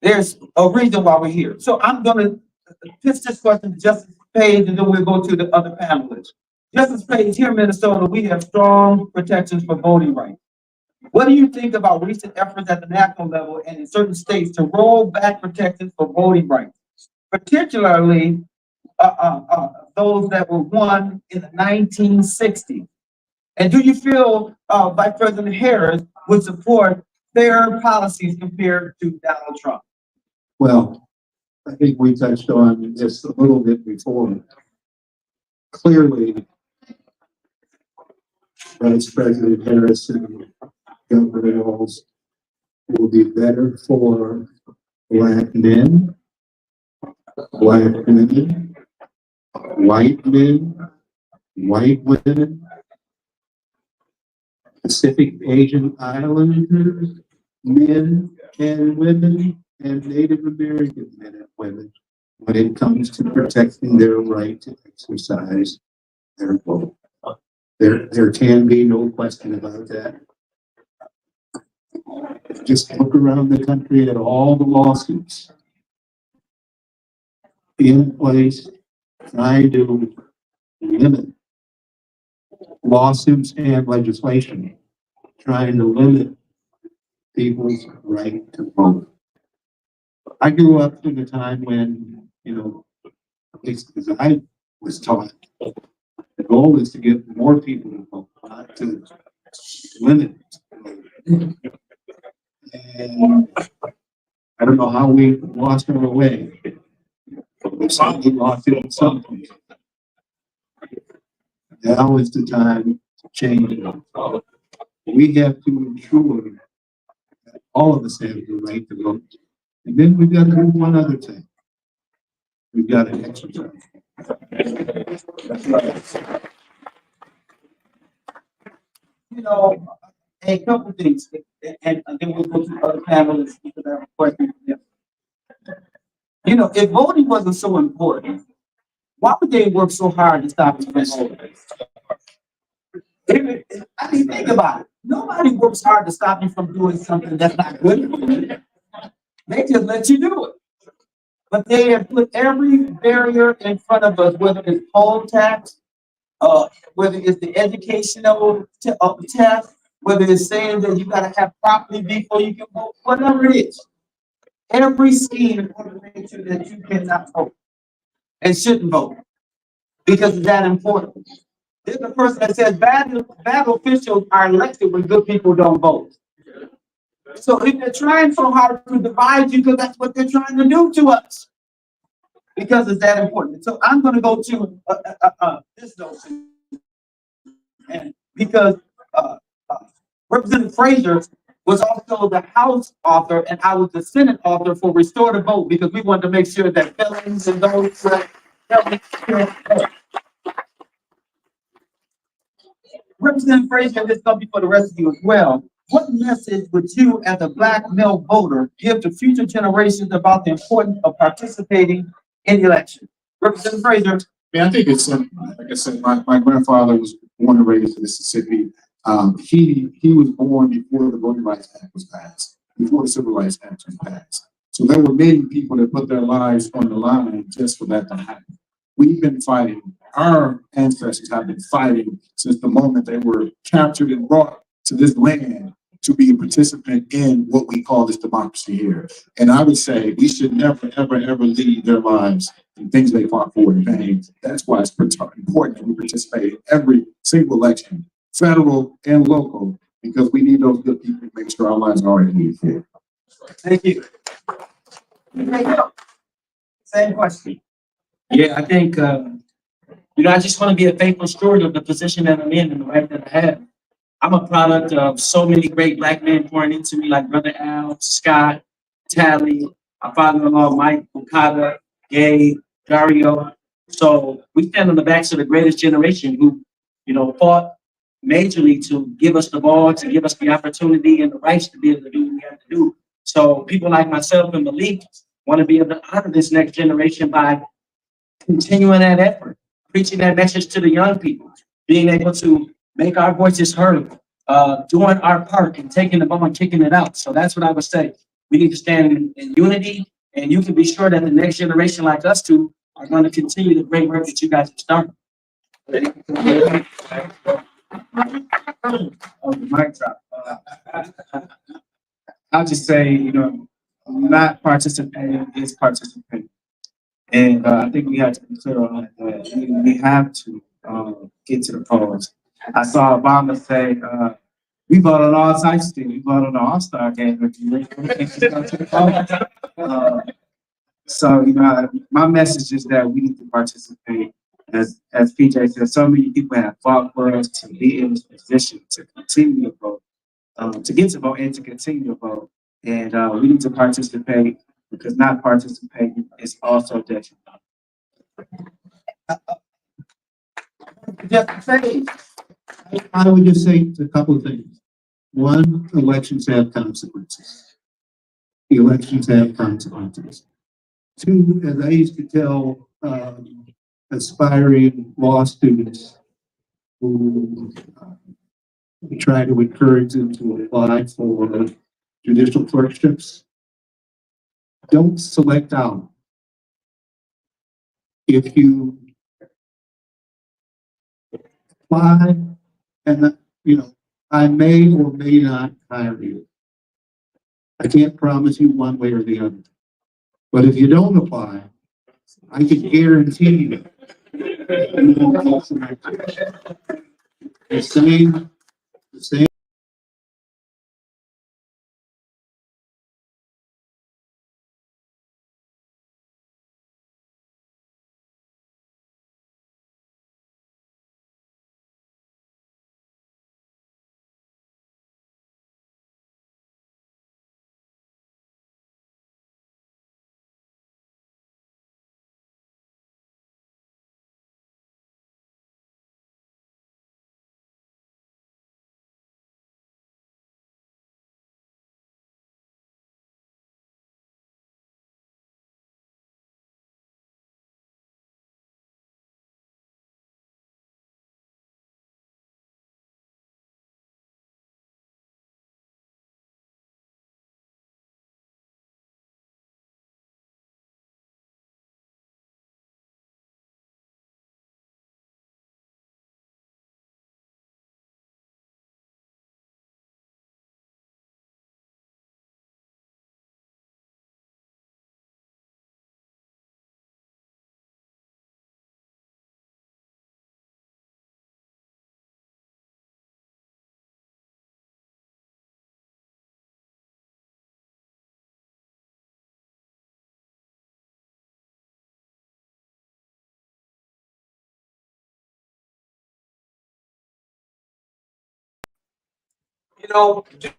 there's a reason why we're here. So I'm gonna pitch this question to Justice Page, and then we'll go to the other panelists. Justice Page, here in Minnesota, we have strong protections for voting rights. What do you think about recent efforts at the national level and in certain states to roll back protections for voting rights, particularly those that were won in the 1960s? And do you feel Vice President Harris would support fair policies compared to Donald Trump? Well, I think we touched on this a little bit before. Clearly, Vice President Harris and Governor Walz will be better for Black men, Black women, white men, white women, Pacific Asian Islanders, men and women, and Native American men and women when it comes to protecting their right to exercise their vote. There can be no question about that. Just look around the country at all the lawsuits in place trying to limit lawsuits and legislation, trying to limit people's right to vote. I grew up in a time when, at least as I was taught, the goal is to get more people to vote, not to limit. And I don't know how we lost our way. We certainly lost it in some places. Now is the time to change it. We have to ensure that all of us have the right to vote. And then we've got to do one other thing. We've got to exercise. A couple of things, and then we'll go to other panelists because I have a question for them. If voting wasn't so important, why would they work so hard to stop us from voting? I mean, think about it. Nobody works hard to stop you from doing something that's not good for you. They just let you do it. But they have put every barrier in front of us, whether it's poll tax, whether it's the educational test, whether it's saying that you gotta have property before you can vote, whatever it is. Every scheme in order to make sure that you cannot vote and shouldn't vote because it's that important. There's a person that says bad officials are elected when good people don't vote. So if they're trying so hard to divide you, because that's what they're trying to do to us, because it's that important. So I'm going to go to this notion, and because Representative Frazier was also the House author, and I was the Senate author for Restore the Vote, because we wanted to make sure that felons and those Representative Frazier, this going to be for the rest of you as well. What message would you, as a Black male voter, give to future generations about the importance of participating in elections? Representative Frazier. Yeah, I think it's like I said, my grandfather was born and raised in Mississippi. He was born before the Voting Rights Act was passed, before the Civil Rights Act was passed. So there were many people that put their lives on the line just for that to happen. We've been fighting. Our ancestors have been fighting since the moment they were captured and brought to this land to be a participant in what we call this democracy here. And I would say we should never, ever, ever leave their lives in things they fought for in vain. That's why it's important that we participate in every single election, federal and local, because we need those good people to make sure our lives are already needed here. Thank you. Same question. Yeah, I think, I just want to be a faithful steward of the position that I'm in and the right that I have. I'm a product of so many great Black men pouring into me, like Brother Al, Scott, Tally, my father-in-law, Mike, Okada, Gabe, Dario. So we stand on the backs of the greatest generation who, fought majorly to give us the ball, to give us the opportunity and the rights to be able to do what we have to do. So people like myself and Malik want to be able to honor this next generation by continuing that effort, preaching that message to the young people, being able to make our voices heard, doing our part and taking the ball and kicking it out. So that's what I would say. We need to stand in unity, and you can be sure that the next generation like us two are going to continue the great work that you guys have started. Oh, the mic drop. I'll just say, not participating is participating. And I think we have to be clear on that. We have to get to the polls. I saw Obama say, we vote on all sides too. We vote on the All-Star game. So, my message is that we need to participate. As PJ said, so many people have fought for us to be in this position to continue to vote, to get to vote and to continue to vote. And we need to participate, because not participating is also detrimental. I would just say a couple of things. One, elections have consequences. Elections have consequences. Two, as I used to tell aspiring law students who try to encourage them to apply for judicial clerkships, don't select out. If you apply and, I may or may not hire you. I can't promise you one way or the other. But if you don't apply, I can guarantee you. The same.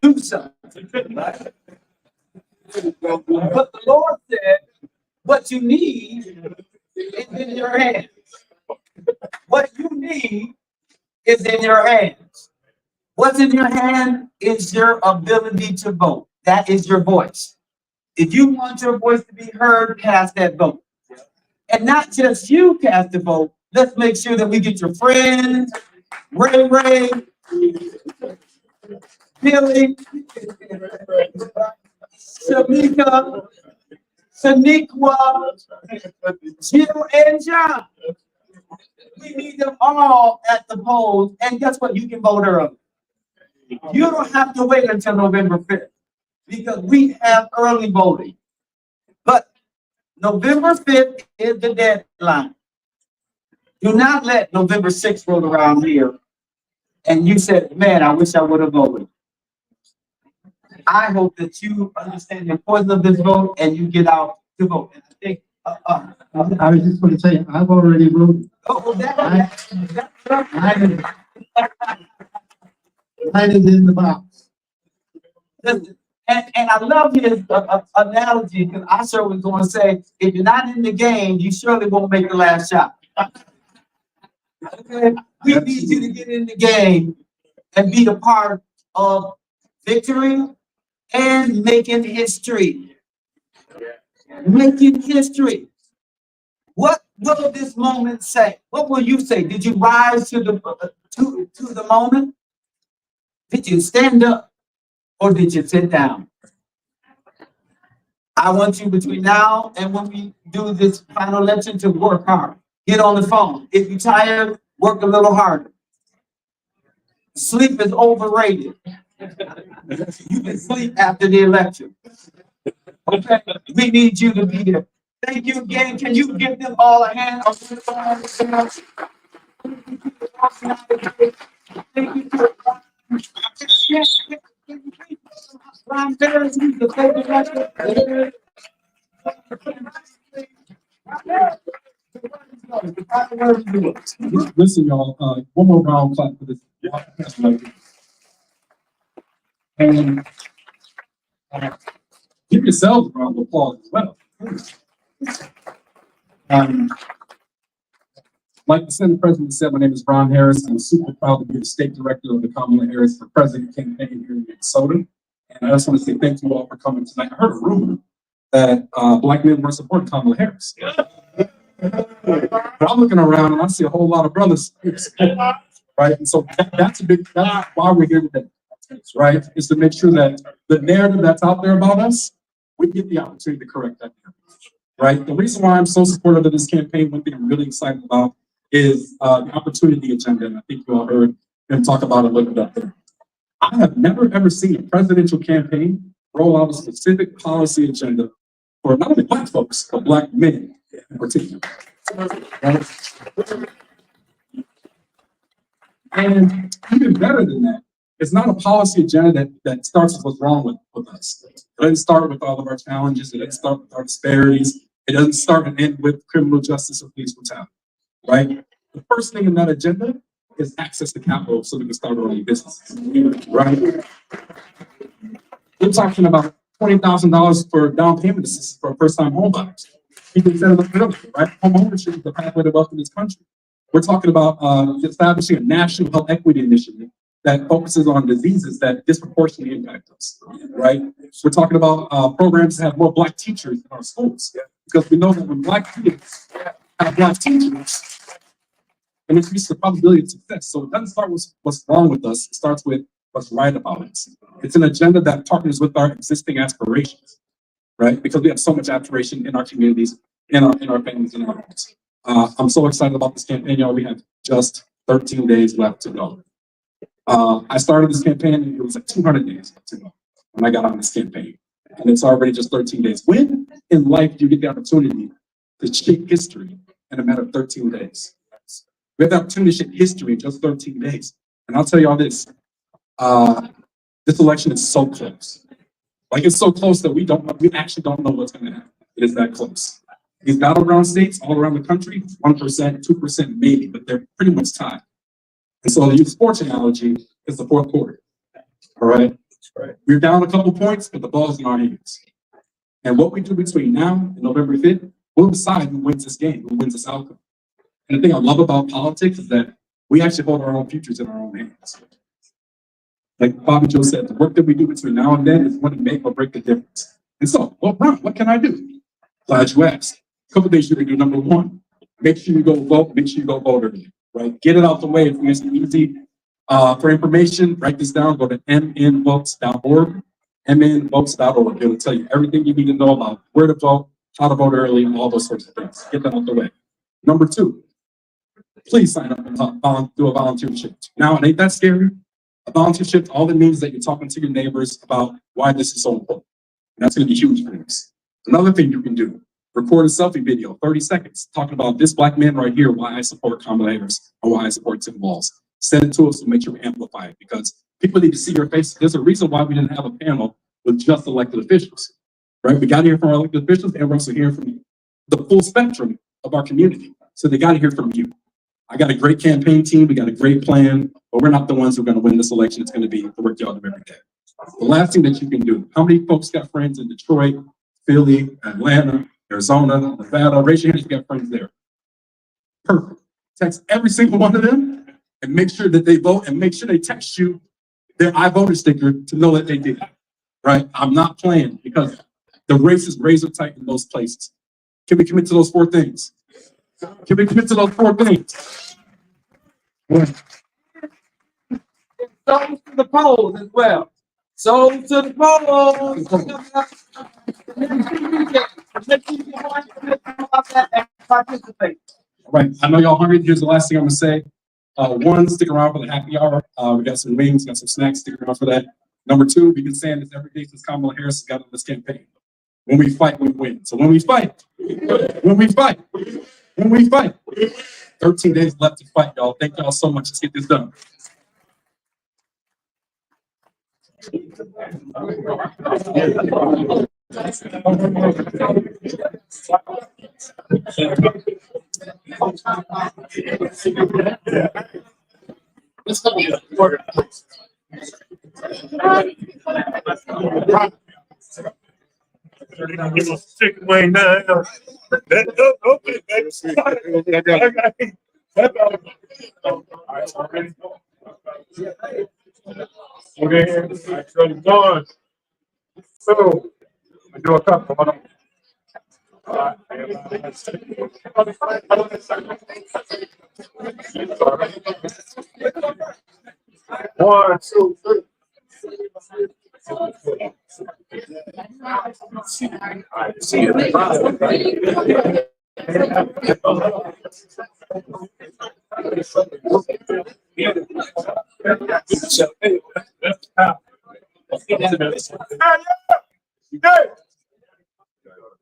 Do something. Right? But the Lord said, what you need is in your hands. What you need is in your hands. What's in your hand is your ability to vote. That is your voice. If you want your voice to be heard, cast that vote. And not just you cast the vote. Let's make sure that we get your friends, Ray, Billy, Shamika, Shaniqua, Jill, and John. We need them all at the polls. And guess what? You can vote early. You don't have to wait until November 5th because we have early voting. But November 5th is the deadline. Do not let November 6th roll around here and you said, man, I wish I would have voted. I hope that you understand the importance of this vote and you get out to vote. And I think, I was just going to say, I've already voted. Mine is in the box. And I love his analogy because I sure was going to say, if you're not in the game, you surely won't make the last shot. Okay? We need you to get in the game and be a part of victory and making history. Making history. What will this moment say? What will you say? Did you rise to the moment? Did you stand up or did you sit down? I want you between now and when we do this final election to work hard. Get on the phone. If you're tired, work a little harder. Sleep is overrated. You can sleep after the election. Okay, we need you to be there. Thank you again. Can you give them all a hand? Thank you. Ron Harris, who's the state director. Listen, y'all, one more round clap for this. And give yourselves a round of applause as well. Like the Senate President said, my name is Ron Harris. I'm super proud to be the state director of the Kamala Harris for President campaign here in Minnesota. And I just want to say thank you all for coming tonight. I heard a rumor that Black men were supporting Kamala Harris. But I'm looking around and I see a whole lot of brothers, right? And so that's why we're here today, right? Is to make sure that the narrative that's out there about us, we get the opportunity to correct that narrative, right? The reason why I'm so supportive of this campaign, one thing I'm really excited about is the opportunity agenda. And I think you all heard him talk about it a little bit up there. I have never ever seen a presidential campaign roll out a specific policy agenda for not only Black folks, but Black men in particular. And even better than that, it's not a policy agenda that starts with what's wrong with us. It doesn't start with all of our challenges. It doesn't start with our disparities. It doesn't start and end with criminal justice or police brutality, right? The first thing in that agenda is access to capital so we can start our own businesses, right? We're talking about $20,000 for down payment assistance for first-time home buyers. People said it earlier, right? Home ownership is the pathway to wealth in this country. We're talking about establishing a national health equity initiative that focuses on diseases that disproportionately impact us, right? We're talking about programs that have more Black teachers in our schools, because we know that when Black kids have Black teachers, and increase the probability of success. So it doesn't start with what's wrong with us. It starts with what's right about us. It's an agenda that partners with our existing aspirations, right? Because we have so much aspiration in our communities, in our families, in our homes. I'm so excited about this campaign, y'all. We have just 13 days left to go. I started this campaign, and it was like 200 days left to go when I got on this campaign. And it's already just 13 days. When in life do you get the opportunity to shape history in a matter of 13 days? We have the opportunity to shape history in just 13 days. And I'll tell you all this, this election is so close. Like, it's so close that we actually don't know what's gonna happen. It is that close. These battleground states all around the country, 1%, 2% maybe, but they're pretty much tied. And so the youth sports analogy is the fourth quarter, all right? We're down a couple points, but the ball's in our hands. And what we do between now and November 5th, we'll decide who wins this game, who wins this outcome. And the thing I love about politics is that we actually hold our own futures in our own hands. Like Bobby Joe said, the work that we do between now and then is going to make or break the difference. And so, well, Ron, what can I do? Glad you asked. A couple things you can do. Number one, make sure you go vote. Make sure you go vote early, right? Get it out the way. If it's easy. For information, write this down. Go to mnvotes.org. mnvotes.org. It'll tell you everything you need to know about where to vote, how to vote early, and all those sorts of things. Get that out the way. Number two, please sign up and do a volunteer shift. Now, it ain't that scary. A volunteer shift, all it means is that you're talking to your neighbors about why this is so important. And that's going to be huge for us. Another thing you can do, record a selfie video, 30 seconds, talking about this Black man right here, why I support Kamala Harris, or why I support Harris-Walz. Send it to us to make sure we amplify it, because people need to see your face. There's a reason why we didn't have a panel with just elected officials, right? We got to hear from our elected officials, and we're also hearing from the full spectrum of our community. So they got to hear from you. I got a great campaign team. We got a great plan, but we're not the ones who are going to win this election. It's going to be the work y'all do every day. The last thing that you can do, how many folks got friends in Detroit, Philly, Atlanta, Arizona, Nevada? Raise your hand if you got friends there. Perfect. Text every single one of them and make sure that they vote, and make sure they text you their I voted sticker to know that they did. Right? I'm not playing because the race is razor tight in those places. Can we commit to those 4 things? Can we commit to those 4 things? Souls to the polls as well. Souls to the polls. Participate. All right, I know y'all hungry. Here's the last thing I'm gonna say. One, stick around for the happy hour. We got some wings, got some snacks. Stick around for that. Number 2, we've been saying this every day since Kamala Harris got on this campaign. When we fight, we win. So when we fight, 13 days left to fight, y'all. Thank y'all so much. Let's get this done. Chicken wing now. Okay, John. So, we do a couple. One, two, three.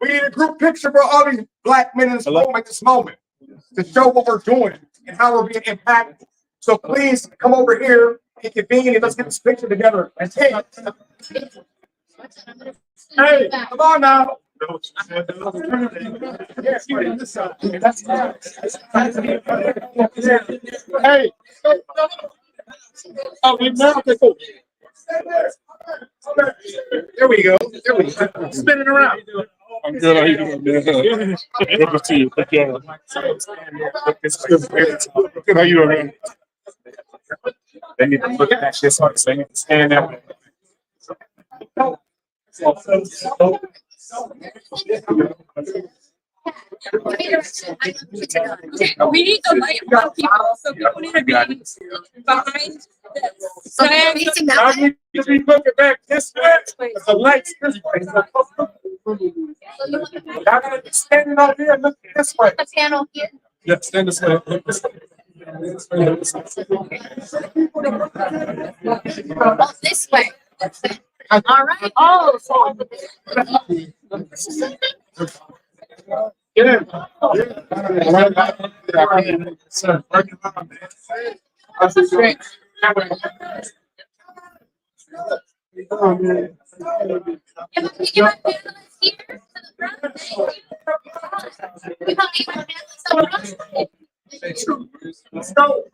We need a group picture for all these black men in this room at this moment to show what we're doing and how we're being impacted. So please come over here and convene and let's get this picture together. And hey, come on now. Hey. Oh, we now there we go. There we go. Spinning around. I'm good. How you doing? Good to see you. Good job. Good. How you doing, man? They need to look at that shit. So they need to stand that way. We need the light on people, so people need to be behind this. So I need to be looking back this way. The lights this way. Y'all gotta be standing over here looking this way. The panel here. Yeah, stand this way. Look this way. Oh, this way. All right. Oh, so Get in. That's great. Can I take my panelists here to the front? We want to get my panelists up front. Let's go.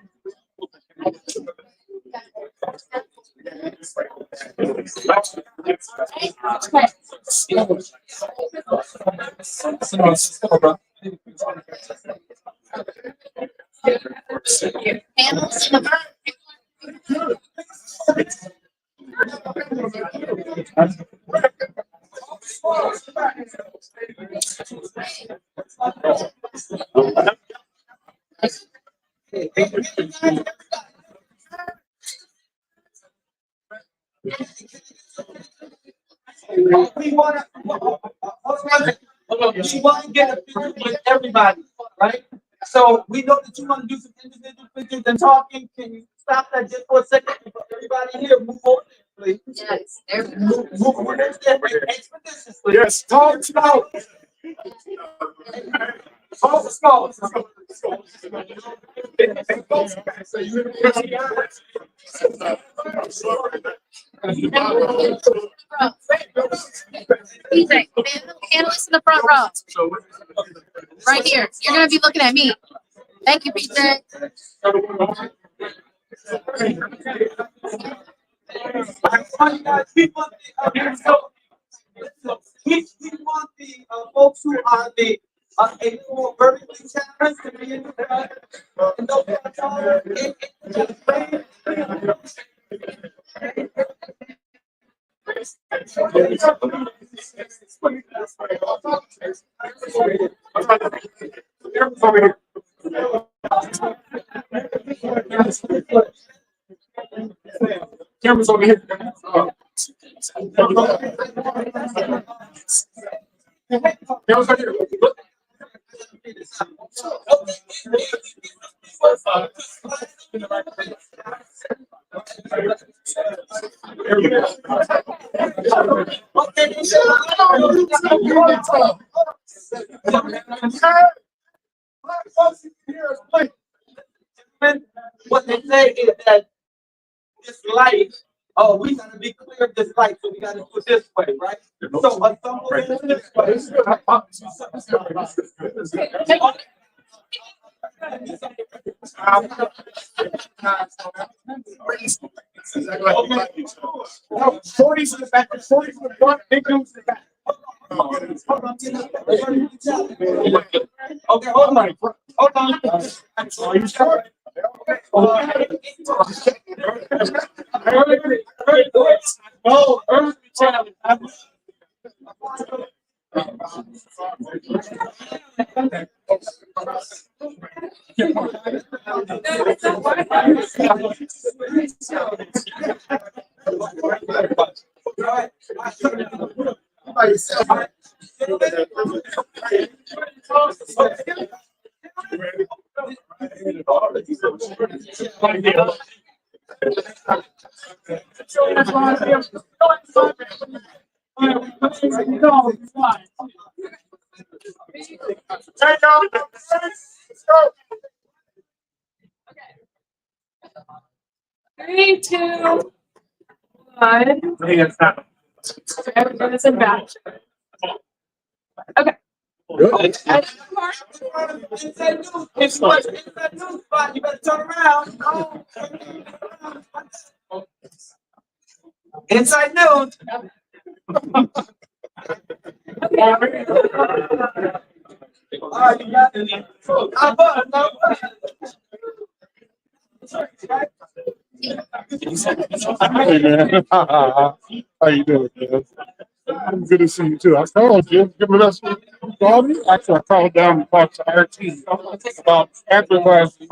Panels in the front. We want to get a picture with everybody, right? So we know that you want to do some individual pictures and talking. Can you stop that just for a second? Everybody here, move over, please. Yes, there we go. Move over there expeditiously. Yes, tall and small. Tall and small. PJ, panelists in the front row. Right here. You're going to be looking at me. Thank you, PJ. We want the folks who are the more vertically challenged to be in the Cameras over here. Cameras over here. What they say is that this light, oh, we gotta be clear of this light, so we gotta do it this way, right? So when someone goes this way. Shorties in the back, shorties in the front, big dudes in the back. Okay, hold on. Hold on. Are you sure? No, early challenge. Three, two, one. Everybody's in batch. Okay. It's like inside news spot. You better turn around. Inside news. All right, you got it. Hey man, how you doing, man? Good to see you too. I called you. Give me that. You called me. Actually, I called down and talked to RT about advertising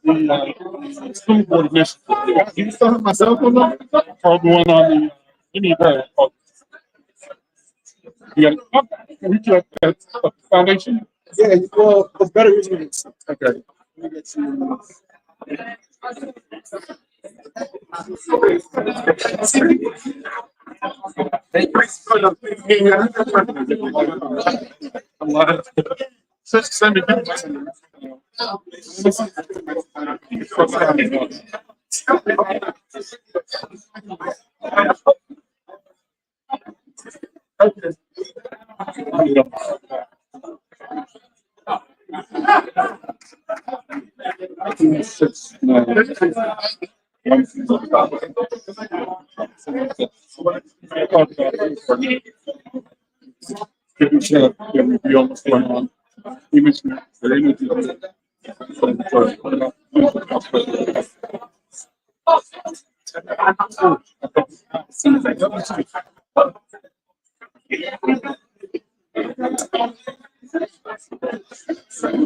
the school board admission. Do you still have my cell phone number? I called the one on the anywhere. You got it? Reach out at the foundation. Yeah, well, it's better using it. Okay. Let me get you. Send me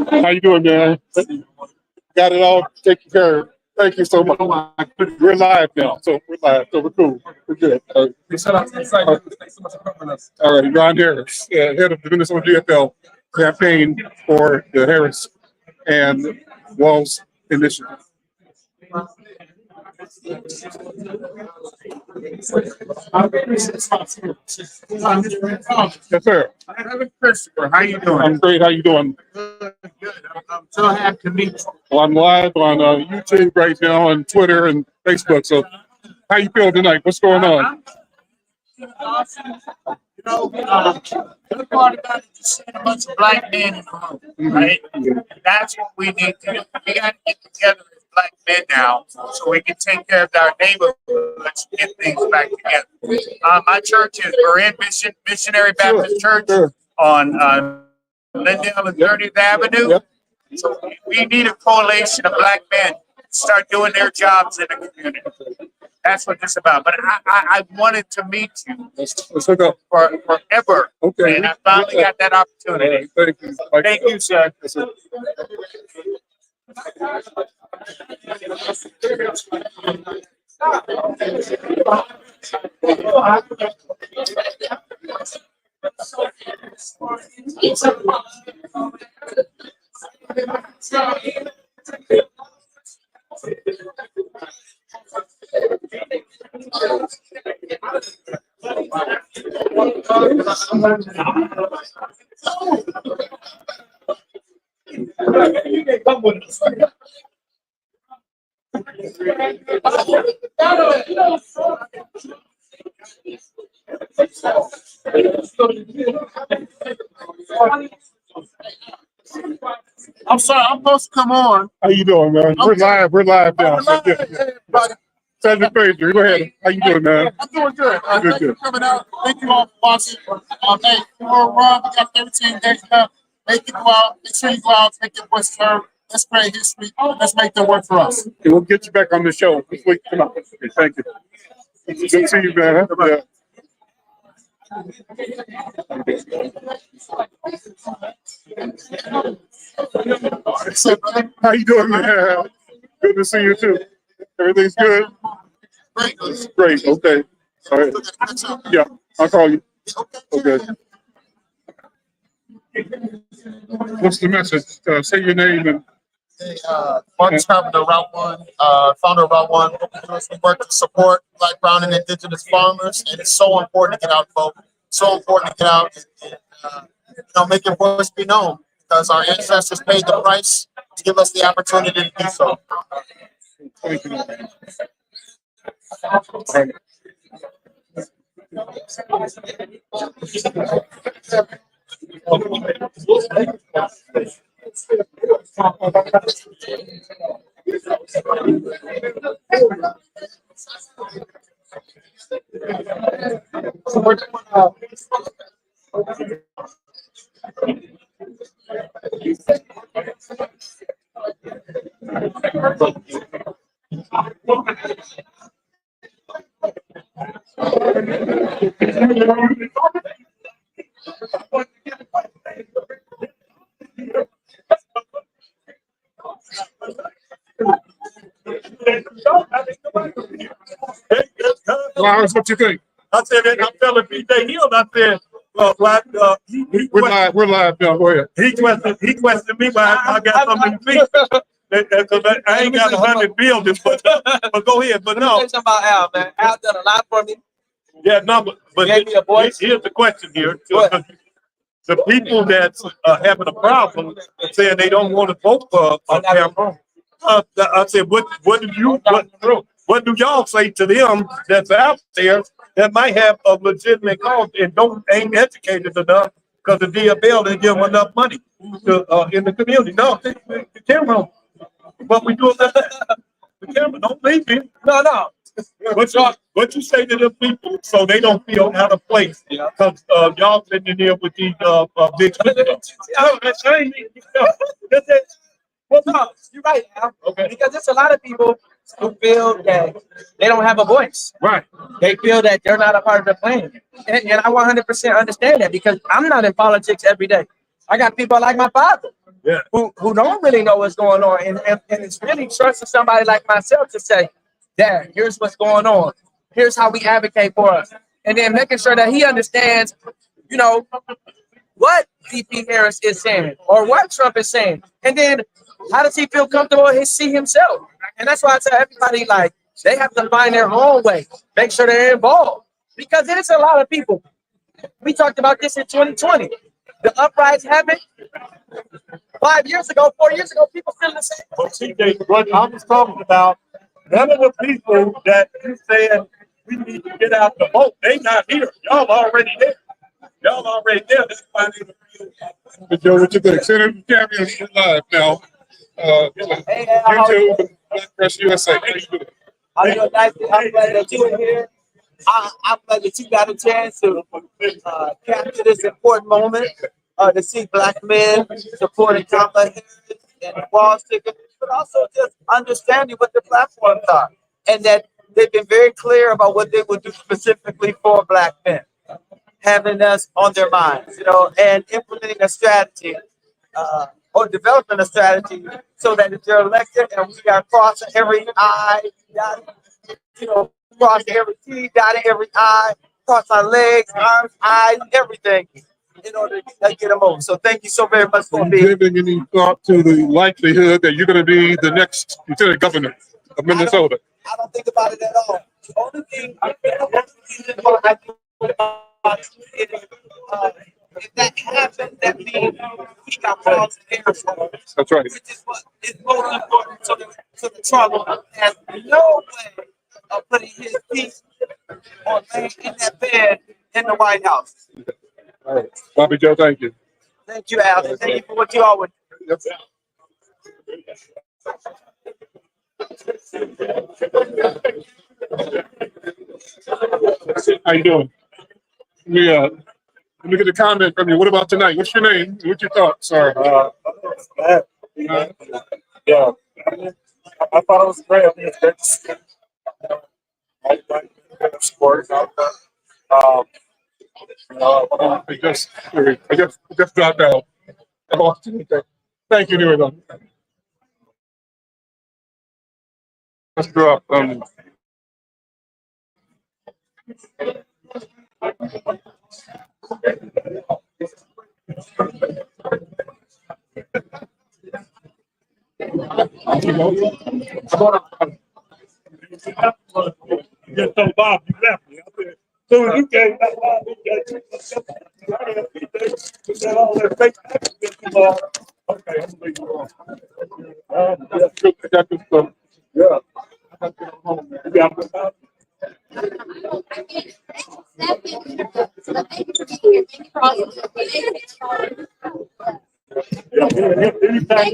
How you doing, man? Got it all taken care of. Thank you so much. We're live now, so we're live. So we're cool. We're good. Shout out to the site. Thanks so much for covering us. All right, Ron Harris, head of the Minnesota GFL campaign for the Harris and Walz initiative. Yes, sir. Christopher, how you doing? I'm great. How you doing? Good. I'm so happy to meet you. Well, I'm live on YouTube right now, on Twitter and Facebook. So, how you feel tonight? What's going on? Awesome. You know, the part about it is seeing a bunch of black men in the room, right? That's what we need to do. We got to get together as black men now so we can take care of our neighborhoods and get things back together. My church is Berean Missionary Baptist Church on Lindale and 30th Avenue. Yep. So we need a coalition of black men to start doing their jobs in the community. That's what this is about. But I wanted to meet you Let's hook up. forever. Okay. And I finally got that opportunity. Thank you. Thank you, sir. That's it. I'm sorry, I'm supposed to come on. How you doing, man? We're live. We're live now. So, Hey, everybody. Cedrick Frazier, go ahead. How you doing, man? I'm doing good. Good, Thank you good. for coming out. Thank you all for watching. Hey, tomorrow run, we got 13 days left. Make it go out. Make sure you go out, make your voice heard. Let's create history. Let's make that work for us. Okay, we'll get you back on the show this week. Come on. Okay, thank you. Good to see you, man. Yeah. How you doing, man? Good to see you too. Everything's good? Great. Okay. All right. Yeah, I'll call you. Okay. What's the message? Say your name and. Mark Chapman, Route 1, founder of Route 1. We work to support Black, Brown, and Indigenous farmers, and it's so important to get out and vote. So important to get out and make your voice be known, because our ancestors paid the price to give us the opportunity to do so. Thank you. Lawrence, what you think? I said, I'm telling PJ Hill, I said, We're live now. Go ahead. he questioned me why I got something to speak. I ain't got 100 buildings, but go ahead. But no. Something about Al, man. Al done a lot for me. Yeah, no, but Gave me a voice. here's the question here. What? The people that's having a problem saying they don't want to vote for Pam, I said, what do y'all say to them that's out there that might have a legitimate cause and ain't educated enough because the DFL didn't give them enough money to in the community? No, the camera, what we do about that? The camera, don't leave me. No. What you say to the people so they don't feel out of place? Because y'all sitting there with these big. Well, no, you're right, Al. Okay. Because there's a lot of people who feel that they don't have a voice. Right. They feel that they're not a part of the plan. And I 100% understand that, because I'm not in politics every day. I got people like my father who don't really know what's going on. And it's really trusting somebody like myself to say, Dad, here's what's going on. Here's how we advocate for us. And then making sure that he understands, what VP Harris is saying or what Trump is saying. And then how does he feel comfortable to see himself? And that's why I tell everybody, like, they have to find their own way. Make sure they're involved. Because there's a lot of people. We talked about this in 2020. The uprising happened 5 years ago, 4 years ago. People feel the same. But CJ, what I was talking about, none of the people that you said we need to get out the vote, they not here. Y'all already there. Y'all already there. That's why they But Joe, what you think? Senator Champions live now. YouTube and Black Press USA. How you doing? I'm glad that you're here. I'm glad that you got a chance to capture this important moment to see Black men supporting Kamala Harris and the Walz ticket, but also just understanding what the platforms are, and that they've been very clear about what they would do specifically for black men, having us on their minds, and implementing a strategy, or developing a strategy so that if they're elected and we are crossing every I, dotting, crossing every T, dotting every I, cross our legs, arms, eyes, everything in order to get them over. So thank you so very much for Are you being. giving any thought to the likelihood that you're going to be the next lieutenant governor of Minnesota? I don't think about it at all. The only thing I think about is, if that happens, that means he got crossed Harris-Walz. That's right. Which is what is most important. So the Trump has no way of putting his feet or laying in that bed in the White House. All right. Bobby Joe, thank you. Thank you, Al. And thank you for what you always do. How you doing? Let me get a comment from you. What about tonight? What's your name? What's your thoughts? Sorry. Yeah, I thought it was great. I mean, it's great to see. I support. I just dropped out. Thank you, anyway, though. Let's drop. You just told Bob you left me. I said, soon as you came back, Bob, you got all that fake accident. Okay, I'm gonna leave you alone. Got this stuff. Yeah. You got it. Thank you for being here. Thank you for all you do. Anytime.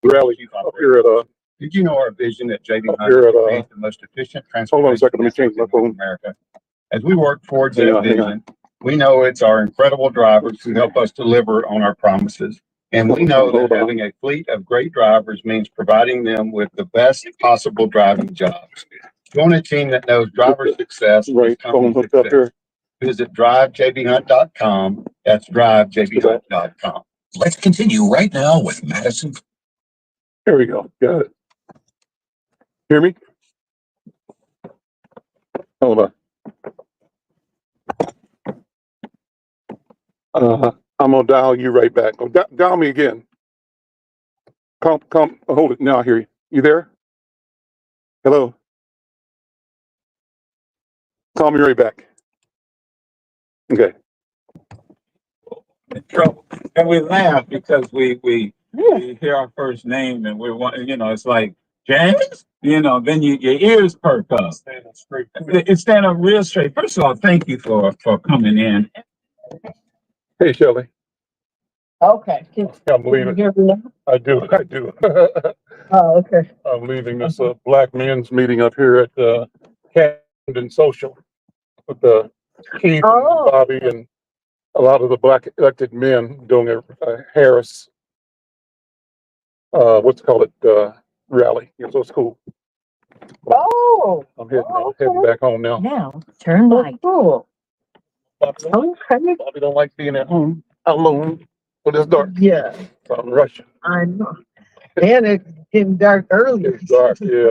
rally up here at, Did you know our vision at JB Up here Hunt at, to create the most efficient hold on a transportation second, let me change my network in phone. America? As we work towards Hang that on, hang on. vision, we know it's our incredible drivers who help us deliver on our promises. And we know that Hold on. having a fleet of great drivers means providing them with the best possible driving jobs. Join a team that knows driver success is Right, company phone hooked up success. here. Visit drivejbhunt.com. That's drivejbhunt.com. Let's continue right now with Madison. There we go, got it. Hear me? Hold on. I'm gonna dial you right back. Oh, dial me again. Hold it. Now I hear you. You there? Hello? Call me right back. Okay. Trouble. And we laugh because we hear our first name and we want, it's like, James, then your ears perk up. It's stand up real straight. First of all, thank you for coming in. Hey, Shelley. Okay. I'm leaving. Hear me now? I do. Oh, okay. I'm leaving this black men's meeting up here at Camden Social with Keith and Bobby and a lot of the black elected men doing a Harris, rally. So it's cool. Oh. I'm heading back home now. Now, turn right. Cool. Bobby Okay. don't like being at home alone when it's dark. Yeah, So I'm rushing. I know. And it's getting dark early. It's dark, yeah.